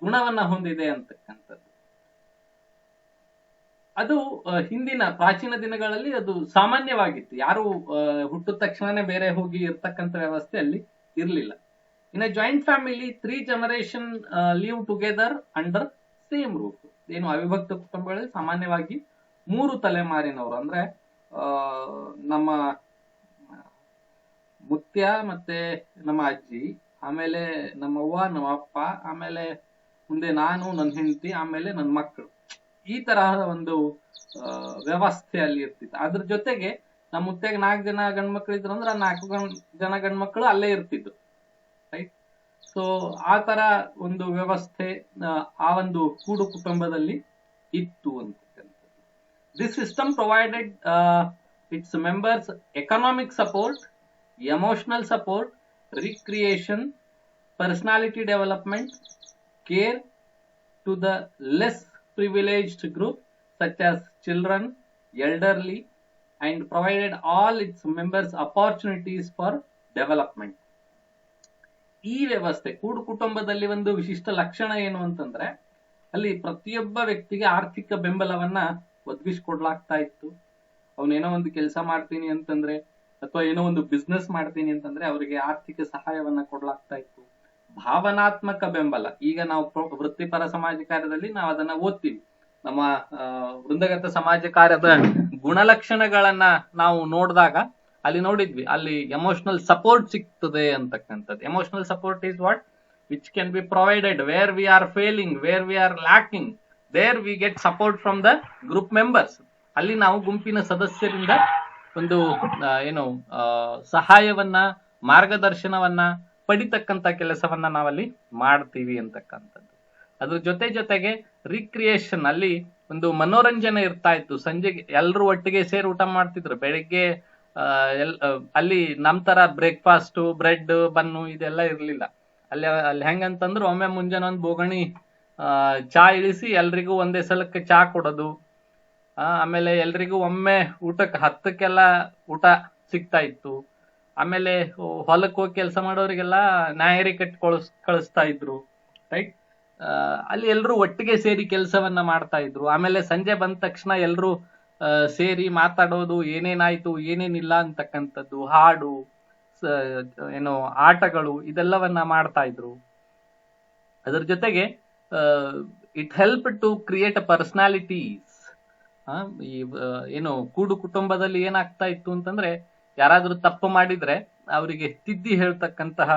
ಗುಣವನ್ನ ಹೊಂದಿದೆ ಅಂತಕ್ಕಂಥದ್ದು. ಅದು ಹಿಂದಿನ ಪ್ರಾಚೀನ ದಿನಗಳಲ್ಲಿ ಅದು ಸಾಮಾನ್ಯವಾಗಿತ್ತು. ಯಾರು ಹುಟ್ಟಿದ ತಕ್ಷಣನೇ ಬೇರೆ ಹೋಗಿ ಇರ್ತಕ್ಕಂಥ ವ್ಯವಸ್ಥೆ ಅಲ್ಲಿ ಇರಲಿಲ್ಲ. In a joint family 3 generation live together under same roof. ಏನು ಅವಿಭಕ್ತ ಕುಟುಂಬಗಳಲ್ಲಿ ಸಾಮಾನ್ಯವಾಗಿ 3 ತಲೆಮಾರಿನವರು, ಅಂದ್ರೆ ನಮ್ಮ ಮುತ್ಯ ಮತ್ತೆ ನಮ್ಮ ಅಜ್ಜಿ, ಆಮೇಲೆ ನಮ್ಮವ್ವ, ನಮ್ಮ ಅಪ್ಪ, ಆಮೇಲೆ ಮುಂದೆ ನಾನು, ನನ್ನ ಹೆಂಡತಿ, ಆಮೇಲೆ ನನ್ನ ಮಕ್ಕಳು, ಈ ತರಹದ ಒಂದು ವ್ಯವಸ್ಥೆಯಲ್ಲಿ ಇರ್ತಿತ್ತು. ಅದ್ರ ಜೊತೆಗೆ ನಮ್ಮ ಮುತ್ತೆಗೆ 4 ಜನ ಗಂಡ್ಮಕ್ಳು ಇದ್ರು ಅಂದ್ರೆ 4 ಜನ ಗಂಡ್ಮಕ್ಳು ಅಲ್ಲೇ ಇರ್ತಿದ್ರು, ರೈಟ್? ಸೊ ಆ ತರ ಒಂದು ವ್ಯವಸ್ಥೆ ಆ ಒಂದು ಕೂಡು ಕುಟುಂಬದಲ್ಲಿ ಇತ್ತು ಅಂತಕ್ಕಂಥದ್ದು. This system provided it's members economic support, emotional support, recreation, personality development, care to the less privileged group such as children, elderly, and provided all its members opportunities for development. ಈ ವ್ಯವಸ್ಥೆ ಕೂಡು ಕುಟುಂಬದಲ್ಲಿ ಒಂದು ವಿಶಿಷ್ಟ ಲಕ್ಷಣ ಏನು ಅಂತಂದ್ರೆ, ಅಲ್ಲಿ ಪ್ರತಿಯೊಬ್ಬ ವ್ಯಕ್ತಿಗೆ ಆರ್ಥಿಕ ಬೆಂಬಲವನ್ನ ಒದಗಿಸಿಕೊಡ್ಲಾಗ್ತಾ ಇತ್ತು. ಅವನೇನೋ ಒಂದು ಕೆಲಸ ಮಾಡ್ತೀನಿ ಅಂತಂದ್ರೆ ಅಥವಾ ಏನೋ ಒಂದು ಬಿಸ್ನೆಸ್ ಮಾಡ್ತೀನಿ ಅಂತಂದ್ರೆ ಅವರಿಗೆ ಆರ್ಥಿಕ ಸಹಾಯವನ್ನ ಕೊಡ್ಲಾಗ್ತಾ ಇತ್ತು. ಭಾವನಾತ್ಮಕ ಬೆಂಬಲ, ಈಗ ನಾವು ವೃತ್ತಿಪರ ಸಮಾಜ ಕಾರ್ಯದಲ್ಲಿ ನಾವು ಅದನ್ನ ಓದ್ತೀವಿ. ನಮ್ಮ ವೃಂದಗತ ಸಮಾಜ ಕಾರ್ಯದ ಗುಣಲಕ್ಷಣಗಳನ್ನ ನಾವು ನೋಡಿದಾಗ ಅಲ್ಲಿ ನೋಡಿದ್ವಿ, ಅಲ್ಲಿ ಎಮೋಷನಲ್ ಸಪೋರ್ಟ್ ಸಿಗ್ತದೆ ಅಂತಕ್ಕಂಥದ್ದು. Emotional support is what which can be provided where we are failing, where we are lacking, there we get support from the group members. ಅಲ್ಲಿ ನಾವು ಗುಂಪಿನ ಸದಸ್ಯರಿಂದ ಒಂದು ಏನು ಸಹಾಯವನ್ನ, ಮಾರ್ಗದರ್ಶನವನ್ನ ಪಡಿತಕ್ಕಂತ ಕೆಲಸವನ್ನ ನಾವಲ್ಲಿ ಮಾಡ್ತೀವಿ ಅಂತಕ್ಕಂಥದ್ದು. ಅದ್ರ ಜೊತೆಗೆ ರಿಕ್ರಿಯೇಷನ್, ಅಲ್ಲಿ ಒಂದು ಮನೋರಂಜನೆ ಇರ್ತಾ ಇತ್ತು. ಸಂಜೆಗೆ ಎಲ್ಲರೂ ಒಟ್ಟಿಗೆ ಸೇರಿ ಊಟ ಮಾಡ್ತಿದ್ರು. ಬೆಳಿಗ್ಗೆ ಅಲ್ಲಿ ನಮ್ ತರ ಬ್ರೇಕ್ಫಾಸ್ಟ್, ಬ್ರೆಡ್, ಬನ್ನು ಇದೆಲ್ಲ ಇರ್ಲಿಲ್ಲ. ಅಲ್ಲಿ ಹೆಂಗಂತಂದ್ರೆ ಒಮ್ಮೆ ಮುಂಜಾನೆ ಒಂದು ಬೋಗಣಿ ಚಾ ಇಳಿಸಿ ಎಲ್ರಿಗೂ ಒಂದೇ ಸಲಕ್ಕೆ ಚಾ ಕೊಡೋದು. ಆಮೇಲೆ ಎಲ್ರಿಗೂ ಒಮ್ಮೆ ಊಟಕ್ಕೆ 10ಕ್ಕೆಲ್ಲ ಊಟ ಸಿಗ್ತಾ ಇತ್ತು. ಆಮೇಲೆ ಹೊಲಕ್ಕೆ ಹೋಗಿ ಕೆಲಸ ಮಾಡೋರಿಗೆಲ್ಲ ನ್ಯಾಯರಿ ಕಟ್ಟಿ ಕಳಿಸ್ತಾ ಇದ್ರು, ರೈಟ್? ಅಲ್ಲಿ ಎಲ್ರು ಒಟ್ಟಿಗೆ ಸೇರಿ ಕೆಲಸವನ್ನ ಮಾಡ್ತಾ ಇದ್ರು. ಆಮೇಲೆ ಸಂಜೆ ಬಂದ ತಕ್ಷಣ ಎಲ್ರು ಸೇರಿ ಮಾತಾಡೋದು, ಏನೇನಾಯ್ತು ಏನೇನಿಲ್ಲ ಅಂತಕ್ಕಂಥದ್ದು, ಹಾಡು, ಏನೋ ಆಟಗಳು, ಇದೆಲ್ಲವನ್ನ ಮಾಡ್ತಾ ಇದ್ರು. ಅದರ ಜೊತೆಗೆ it help to create a personalities. ಈ ಏನು ಕೂಡು ಕುಟುಂಬದಲ್ಲಿ ಏನಾಗ್ತಾ ಇತ್ತು ಅಂತಂದ್ರೆ, ಯಾರಾದ್ರೂ ತಪ್ಪು ಮಾಡಿದ್ರೆ ಅವರಿಗೆ ತಿದ್ದಿ ಹೇಳ್ತಕ್ಕಂತಹ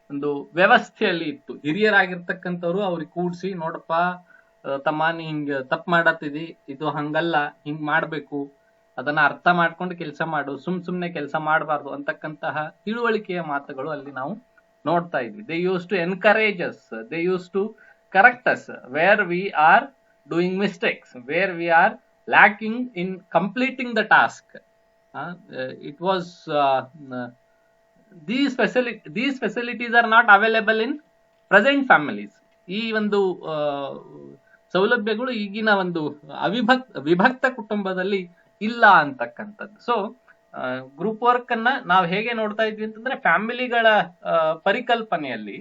ಒಂದು ವ್ಯವಸ್ಥೆಯಲ್ಲಿ ಇತ್ತು. ಹಿರಿಯರಾಗಿರ್ತಕ್ಕಂಥವ್ರು ಅವ್ರಿಗೆ ಕೂಡ್ಸಿ, ನೋಡಪ್ಪ ತಮ್ಮ ನೀ ಹಿಂಗ ತಪ್ಪು ಮಾಡತ್ತಿದಿ, ಇದು ಹಂಗಲ್ಲ, ಹಿಂಗ್ ಮಾಡ್ಬೇಕು, ಅದನ್ನ ಅರ್ಥ ಮಾಡ್ಕೊಂಡು ಕೆಲಸ ಮಾಡು, ಸುಮ್ನೆ ಕೆಲಸ ಮಾಡಬಾರ್ದು ಅಂತಕ್ಕಂತಹ ತಿಳುವಳಿಕೆಯ ಮಾತುಗಳು ಅಲ್ಲಿ ನಾವು ನೋಡ್ತಾ ಇದ್ವಿ. They used to encourage us, they used to correct us where we are doing mistakes, where we are lacking in completing the task. It was these facilities are not available in present families. ಈ ಒಂದು ಸೌಲಭ್ಯಗಳು ಈಗಿನ ಒಂದು ವಿಭಕ್ತ ಕುಟುಂಬದಲ್ಲಿ ಇಲ್ಲ ಅಂತಕ್ಕಂಥದ್ದು. ಸೊ ಗ್ರೂಪ್ ವರ್ಕ್ ಅನ್ನ ನಾವು ಹೇಗೆ ನೋಡ್ತಾ ಇದ್ವಿ ಅಂತಂದ್ರೆ, ಫ್ಯಾಮಿಲಿಗಳ ಪರಿಕಲ್ಪನೆಯಲ್ಲಿ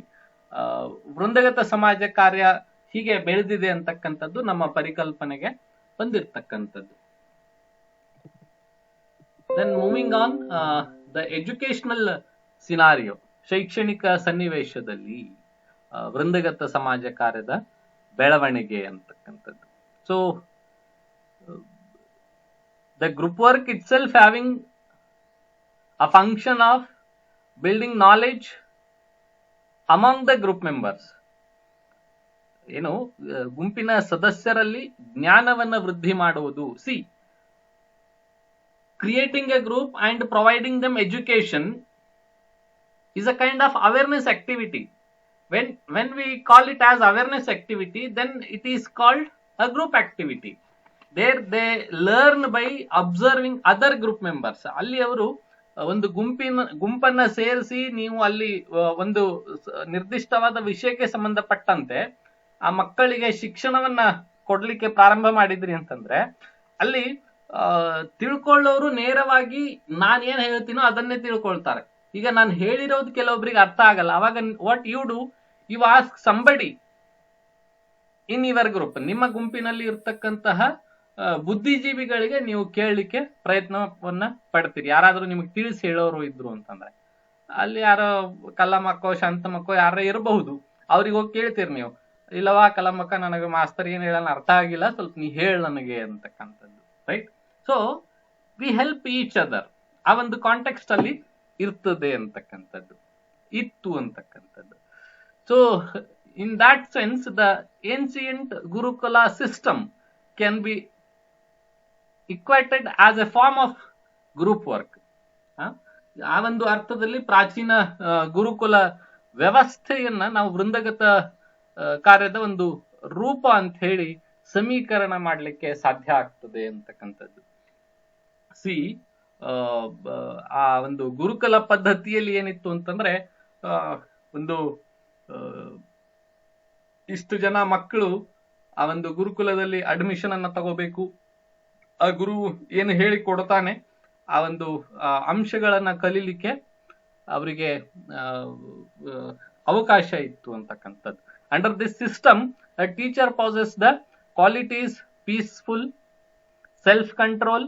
ವೃಂದಗತ ಸಮಾಜ ಕಾರ್ಯ ಹೀಗೆ ಬೆಳೆದಿದೆ ಅಂತಕ್ಕಂಥದ್ದು ನಮ್ಮ ಪರಿಕಲ್ಪನೆಗೆ ಬಂದಿರತಕ್ಕಂಥದ್ದು. Then moving on, the educational scenario, ಶೈಕ್ಷಣಿಕ ಸನ್ನಿವೇಶದಲ್ಲಿ ವೃಂದಗತ ಸಮಾಜ ಕಾರ್ಯದ ಬೆಳವಣಿಗೆ ಅಂತಕ್ಕಂಥದ್ದು. So the group work itself having a function of building knowledge among the group members. ಏನು ಗುಂಪಿನ ಸದಸ್ಯರಲ್ಲಿ ಜ್ಞಾನವನ್ನ ವೃದ್ಧಿ ಮಾಡುವುದು. C, creating a group and providing them education is a kind of awareness activity. When we call it as awareness activity, then it is called a group activity. There they learn by observing other group members. ಅಲ್ಲಿ ಅವರು ಒಂದು ಗುಂಪನ್ನ ಸೇರಿಸಿ, ನೀವು ಅಲ್ಲಿ ಒಂದು ನಿರ್ದಿಷ್ಟವಾದ ವಿಷಯಕ್ಕೆ ಸಂಬಂಧಪಟ್ಟಂತೆ ಆ ಮಕ್ಕಳಿಗೆ ಶಿಕ್ಷಣವನ್ನ ಕೊಡ್ಲಿಕ್ಕೆ ಪ್ರಾರಂಭ ಮಾಡಿದ್ರಿ ಅಂತಂದ್ರೆ, ಅಲ್ಲಿ ತಿಳ್ಕೊಳ್ಳೋರು ನೇರವಾಗಿ ನಾನೇನ್ ಹೇಳ್ತೀನೋ ಅದನ್ನೇ ತಿಳ್ಕೊಳ್ತಾರೆ. ಈಗ ನಾನು ಹೇಳಿರೋದು ಕೆಲವೊಬ್ಬರಿಗೆ ಅರ್ಥ ಆಗಲ್ಲ. ಅವಾಗ what you do, you ask somebody in your group. ನಿಮ್ಮ ಗುಂಪಿನಲ್ಲಿ ಇರ್ತಕ್ಕಂತಹ ಬುದ್ಧಿಜೀವಿಗಳಿಗೆ ನೀವು ಕೇಳಲಿಕ್ಕೆ ಪ್ರಯತ್ನವನ್ನ ಪಡ್ತೀರಿ. ಯಾರಾದ್ರೂ ನಿಮಗೆ ತಿಳಿಸಿ ಹೇಳೋರು ಇದ್ರು ಅಂತಂದ್ರೆ, ಅಲ್ಲಿ ಯಾರೋ ಕಲ್ಲಮ್ಮಕ್ಕೋ ಶಾಂತಮ್ಮಕ್ಕೋ ಯಾರ ಇರಬಹುದು, ಅವ್ರಿಗೆ ಹೋಗಿ ಕೇಳ್ತೀರಿ ನೀವು, ಇಲ್ಲವಾ ಕಲ್ಲಮ್ಮಕ್ಕ, ನನಗೆ ಮಾಸ್ತರ್ ಏನ್ ಹೇಳಲ್ಲ, ಅರ್ಥ ಆಗಿಲ್ಲ, ಸ್ವಲ್ಪ ನೀ ಹೇಳ ನನಗೆ ಅಂತಕ್ಕಂಥದ್ದು. Right? So we help each other. ಆ ಒಂದು ಕಾಂಟೆಕ್ಸ್ಟ್ ಅಲ್ಲಿ ಇರ್ತದೆ ಅಂತಕ್ಕಂಥದ್ದು, ಇತ್ತು ಅಂತಕ್ಕಂಥದ್ದು. So in that sense, the ancient Gurukula system can be equated as a form of group work. ಆ ಒಂದು ಅರ್ಥದಲ್ಲಿ ಪ್ರಾಚೀನ ಗುರುಕುಲ ವ್ಯವಸ್ಥೆಯನ್ನ ನಾವು ವೃಂದಗತ ಕಾರ್ಯದ ಒಂದು ರೂಪ ಅಂತ ಹೇಳಿ ಸಮೀಕರಣ ಮಾಡಲಿಕ್ಕೆ ಸಾಧ್ಯ ಆಗ್ತದೆ ಅಂತಕ್ಕಂಥದ್ದು. ಸಿ, ಆ ಒಂದು ಗುರುಕುಲ ಪದ್ಧತಿಯಲ್ಲಿ ಏನಿತ್ತು ಅಂತಂದ್ರೆ, ಒಂದು ಇಷ್ಟು ಜನ ಮಕ್ಕಳು ಆ ಒಂದು ಗುರುಕುಲದಲ್ಲಿ ಅಡ್ಮಿಷನ್ ಅನ್ನ ತಗೋಬೇಕು, ಆ ಗುರು ಏನು ಹೇಳಿ ಕೊಡ್ತಾನೆ ಆ ಒಂದು ಅಂಶಗಳನ್ನ ಕಲೀಲಿಕ್ಕೆ ಅವರಿಗೆ ಅವಕಾಶ ಇತ್ತು ಅಂತಕ್ಕಂಥದ್ದು. Under this system, a teacher possesses the qualities peaceful, self-control,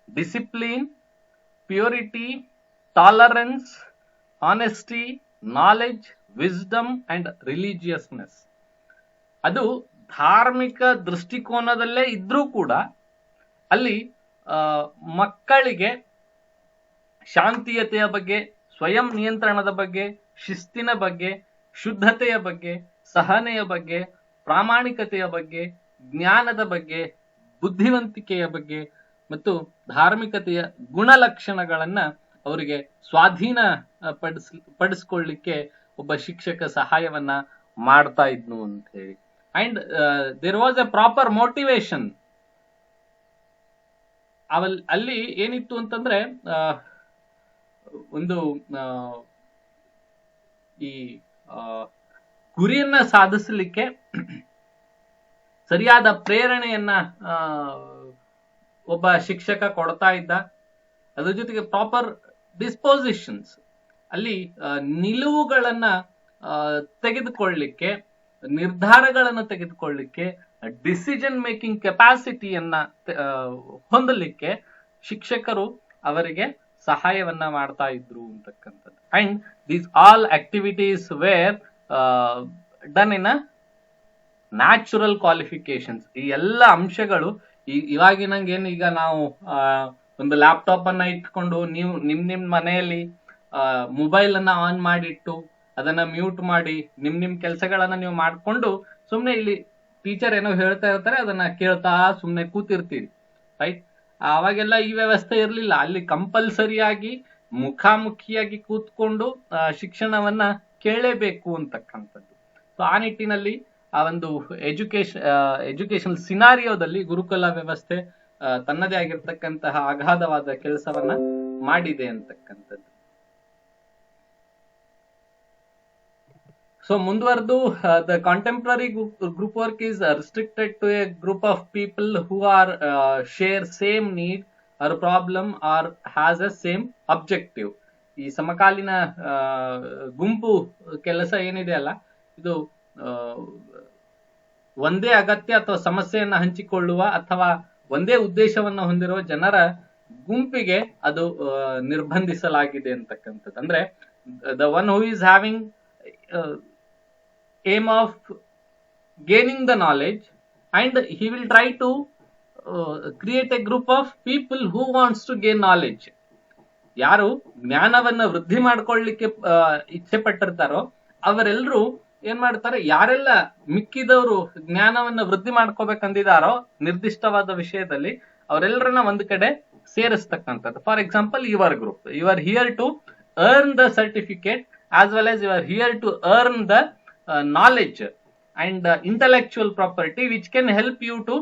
discipline, purity, tolerance, honesty, knowledge, wisdom and religiousness. ಅದು ಧಾರ್ಮಿಕ ದೃಷ್ಟಿಕೋನದಲ್ಲೇ ಇದ್ರೂ ಕೂಡ ಅಲ್ಲಿ ಮಕ್ಕಳಿಗೆ ಶಾಂತಿಯತೆಯ ಬಗ್ಗೆ, ಸ್ವಯಂ ನಿಯಂತ್ರಣದ ಬಗ್ಗೆ, ಶಿಸ್ತಿನ ಬಗ್ಗೆ, ಶುದ್ಧತೆಯ ಬಗ್ಗೆ, ಸಹನೆಯ ಬಗ್ಗೆ, ಪ್ರಾಮಾಣಿಕತೆಯ ಬಗ್ಗೆ, ಜ್ಞಾನದ ಬಗ್ಗೆ, ಬುದ್ಧಿವಂತಿಕೆಯ ಬಗ್ಗೆ ಮತ್ತು ಧಾರ್ಮಿಕತೆಯ ಗುಣಲಕ್ಷಣಗಳನ್ನ ಅವರಿಗೆ ಸ್ವಾಧೀನ ಪಡಿಸ್ಕೊಳ್ಳಿಕ್ಕೆ ಒಬ್ಬ ಶಿಕ್ಷಕ ಸಹಾಯವನ್ನ ಮಾಡ್ತಾ ಇದ್ನು ಅಂತ ಹೇಳಿ. And there was a proper motivation. ಅಲ್ಲಿ ಏನಿತ್ತು ಅಂತಂದ್ರೆ, ಒಂದು ಈ ಗುರಿಯನ್ನ ಸಾಧಿಸಲಿಕ್ಕೆ ಸರಿಯಾದ ಪ್ರೇರಣೆಯನ್ನ ಒಬ್ಬ ಶಿಕ್ಷಕ ಕೊಡ್ತಾ ಇದ್ದ. ಅದ್ರ ಜೊತೆಗೆ ಪ್ರಾಪರ್ ಡಿಸ್ಪೋಸಿಷನ್ಸ್, ಅಲ್ಲಿ ನಿಲುವುಗಳನ್ನ ತೆಗೆದುಕೊಳ್ಳಿಕ್ಕೆ, ನಿರ್ಧಾರಗಳನ್ನ ತೆಗೆದುಕೊಳ್ಳಿಕ್ಕೆ ಡಿಸಿಷನ್ ಮೇಕಿಂಗ್ ಕೆಪಾಸಿಟಿಯನ್ನ ಹೊಂದಲಿಕ್ಕೆ ಶಿಕ್ಷಕರು ಅವರಿಗೆ ಸಹಾಯವನ್ನ ಮಾಡ್ತಾ ಇದ್ರು ಅಂತಕ್ಕಂಥದ್ದು. And these all activities were done in a natural qualifications. ಈ ಎಲ್ಲ ಅಂಶಗಳು ಇವಾಗಿನಂಗೇನು ಈಗ ನಾವು ಒಂದು ಲ್ಯಾಪ್ಟಾಪ್ ಅನ್ನ ಇಟ್ಕೊಂಡು ನೀವು ನಿಮ್ ಮನೆಯಲ್ಲಿ ಮೊಬೈಲ್ ಅನ್ನ ಆನ್ ಮಾಡಿಟ್ಟು ಅದನ್ನ ಮ್ಯೂಟ್ ಮಾಡಿ ನಿಮ್ ಕೆಲಸಗಳನ್ನ ನೀವು ಮಾಡ್ಕೊಂಡು ಸುಮ್ನೆ ಇಲ್ಲಿ ಟೀಚರ್ ಏನೋ ಹೇಳ್ತಾ ಇರ್ತಾರೆ ಅದನ್ನ ಕೇಳ್ತಾ ಸುಮ್ನೆ ಕೂತಿರ್ತೀರಿ, ರೈಟ್? ಅವಾಗೆಲ್ಲ ಈ ವ್ಯವಸ್ಥೆ ಇರ್ಲಿಲ್ಲ. ಅಲ್ಲಿ ಕಂಪಲ್ಸರಿಯಾಗಿ ಮುಖಾಮುಖಿಯಾಗಿ ಕೂತ್ಕೊಂಡು ಶಿಕ್ಷಣವನ್ನ ಕೇಳಲೇಬೇಕು ಅಂತಕ್ಕಂಥದ್ದು. ಸೊ ಆ ನಿಟ್ಟಿನಲ್ಲಿ ಆ ಒಂದು ಎಜುಕೇಶನ್ ಸಿನಾರಿಯೋದಲ್ಲಿ ಗುರುಕುಲ ವ್ಯವಸ್ಥೆ ತನ್ನದೇ ಆಗಿರ್ತಕ್ಕಂತಹ ಅಗಾಧವಾದ ಕೆಲಸವನ್ನ ಮಾಡಿದೆ ಅಂತಕ್ಕಂಥದ್ದು. ಸೊ ಮುಂದುವರೆದು the contemporary group work is restricted to a group of people who are share same need or problem or has a same objective. ಈ ಸಮಕಾಲೀನ ಗುಂಪು ಕೆಲಸ ಏನಿದೆ ಅಲ್ಲ, ಇದು ಒಂದೇ ಅಗತ್ಯ ಅಥವಾ ಸಮಸ್ಯೆಯನ್ನ ಹಂಚಿಕೊಳ್ಳುವ ಅಥವಾ ಒಂದೇ ಉದ್ದೇಶವನ್ನ ಹೊಂದಿರುವ ಜನರ ಗುಂಪಿಗೆ ಅದು ನಿರ್ಬಂಧಿಸಲಾಗಿದೆ ಅಂತಕ್ಕಂಥದ್ದು. ಅಂದ್ರೆ the one who is having aim of gaining the knowledge and he will try to create a group of people who wants to gain knowledge. ಯಾರು ಜ್ಞಾನವನ್ನ ವೃದ್ಧಿ ಮಾಡ್ಕೊಳ್ಳಿಕ್ಕೆ ಇಚ್ಛೆ ಪಟ್ಟಿರ್ತಾರೋ ಅವರೆಲ್ಲರೂ ಏನ್ ಮಾಡ್ತಾರೆ, ಯಾರೆಲ್ಲ ಮಿಕ್ಕಿದವರು ಜ್ಞಾನವನ್ನ ವೃದ್ಧಿ ಮಾಡ್ಕೋಬೇಕಂದಿದಾರೋ ನಿರ್ದಿಷ್ಟವಾದ ವಿಷಯದಲ್ಲಿ ಅವರೆಲ್ಲರನ್ನ ಒಂದು ಕಡೆ ಸೇರಿಸ್ತಕ್ಕಂಥದ್ದು. For example, your group, you are here to earn the certificate as well as you are here to earn the knowledge and intellectual property which can help you to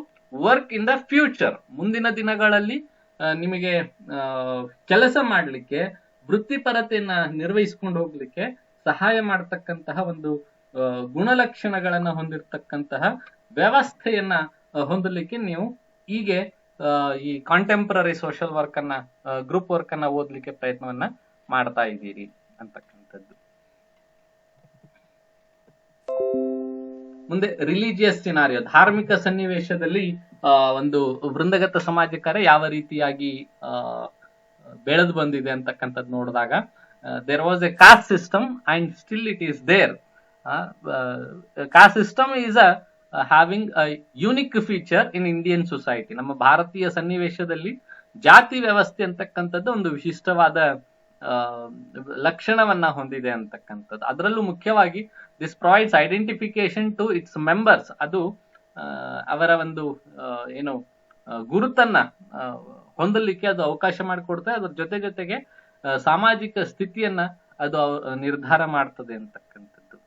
work in the future. ಮುಂದಿನ ದಿನಗಳಲ್ಲಿ ನಿಮಗೆ ಕೆಲಸ ಮಾಡಲಿಕ್ಕೆ, ವೃತ್ತಿಪರತೆಯನ್ನ ನಿರ್ವಹಿಸಿಕೊಂಡು ಹೋಗ್ಲಿಕ್ಕೆ ಸಹಾಯ ಮಾಡತಕ್ಕಂತಹ ಒಂದು ಗುಣಲಕ್ಷಣಗಳನ್ನ ಹೊಂದಿರತಕ್ಕಂತಹ ವ್ಯವಸ್ಥೆಯನ್ನ ಹೊಂದಲಿಕ್ಕೆ ನೀವು ಹೀಗೆ ಈ ಕಾಂಟೆಂಪ್ರರಿ ಸೋಷಿಯಲ್ ವರ್ಕ್ ಅನ್ನ, ಗ್ರೂಪ್ ವರ್ಕ್ ಅನ್ನ ಓದ್ಲಿಕ್ಕೆ ಪ್ರಯತ್ನವನ್ನ ಮಾಡ್ತಾ ಇದ್ದೀರಿ ಅಂತಕ್ಕಂಥದ್ದು. ಮುಂದೆ ರಿಲಿಜಿಯಸ್ ಸಿನಾರಿಯೋ, ಧಾರ್ಮಿಕ ಸನ್ನಿವೇಶದಲ್ಲಿ ಒಂದು ವೃಂದಗತ ಸಮಾಜ ಕಾರ್ಯ ಯಾವ ರೀತಿಯಾಗಿ ಬೆಳೆದು ಬಂದಿದೆ ಅಂತಕ್ಕಂಥದ್ದು ನೋಡಿದಾಗ, there was a caste system and still it is there. Caste system is having a unique feature in Indian society. ನಮ್ಮ ಭಾರತೀಯ ಸನ್ನಿವೇಶದಲ್ಲಿ ಜಾತಿ ವ್ಯವಸ್ಥೆ ಅಂತಕ್ಕಂಥದ್ದು ಒಂದು ವಿಶಿಷ್ಟವಾದ ಲಕ್ಷಣವನ್ನ ಹೊಂದಿದೆ ಅಂತಕ್ಕಂಥದ್ದು. ಅದರಲ್ಲೂ ಮುಖ್ಯವಾಗಿ this provides identification to its members. ಅದು ಅವರ ಒಂದು ಏನು ಗುರುತನ್ನ ಹೊಂದಲಿಕ್ಕೆ ಅದು ಅವಕಾಶ ಮಾಡಿಕೊಡ್ತದೆ. ಅದ್ರ ಜೊತೆಗೆ ಸಾಮಾಜಿಕ ಸ್ಥಿತಿಯನ್ನ ಅದು ನಿರ್ಧಾರ ಮಾಡ್ತದೆ ಅಂತಕ್ಕಂಥದ್ದು.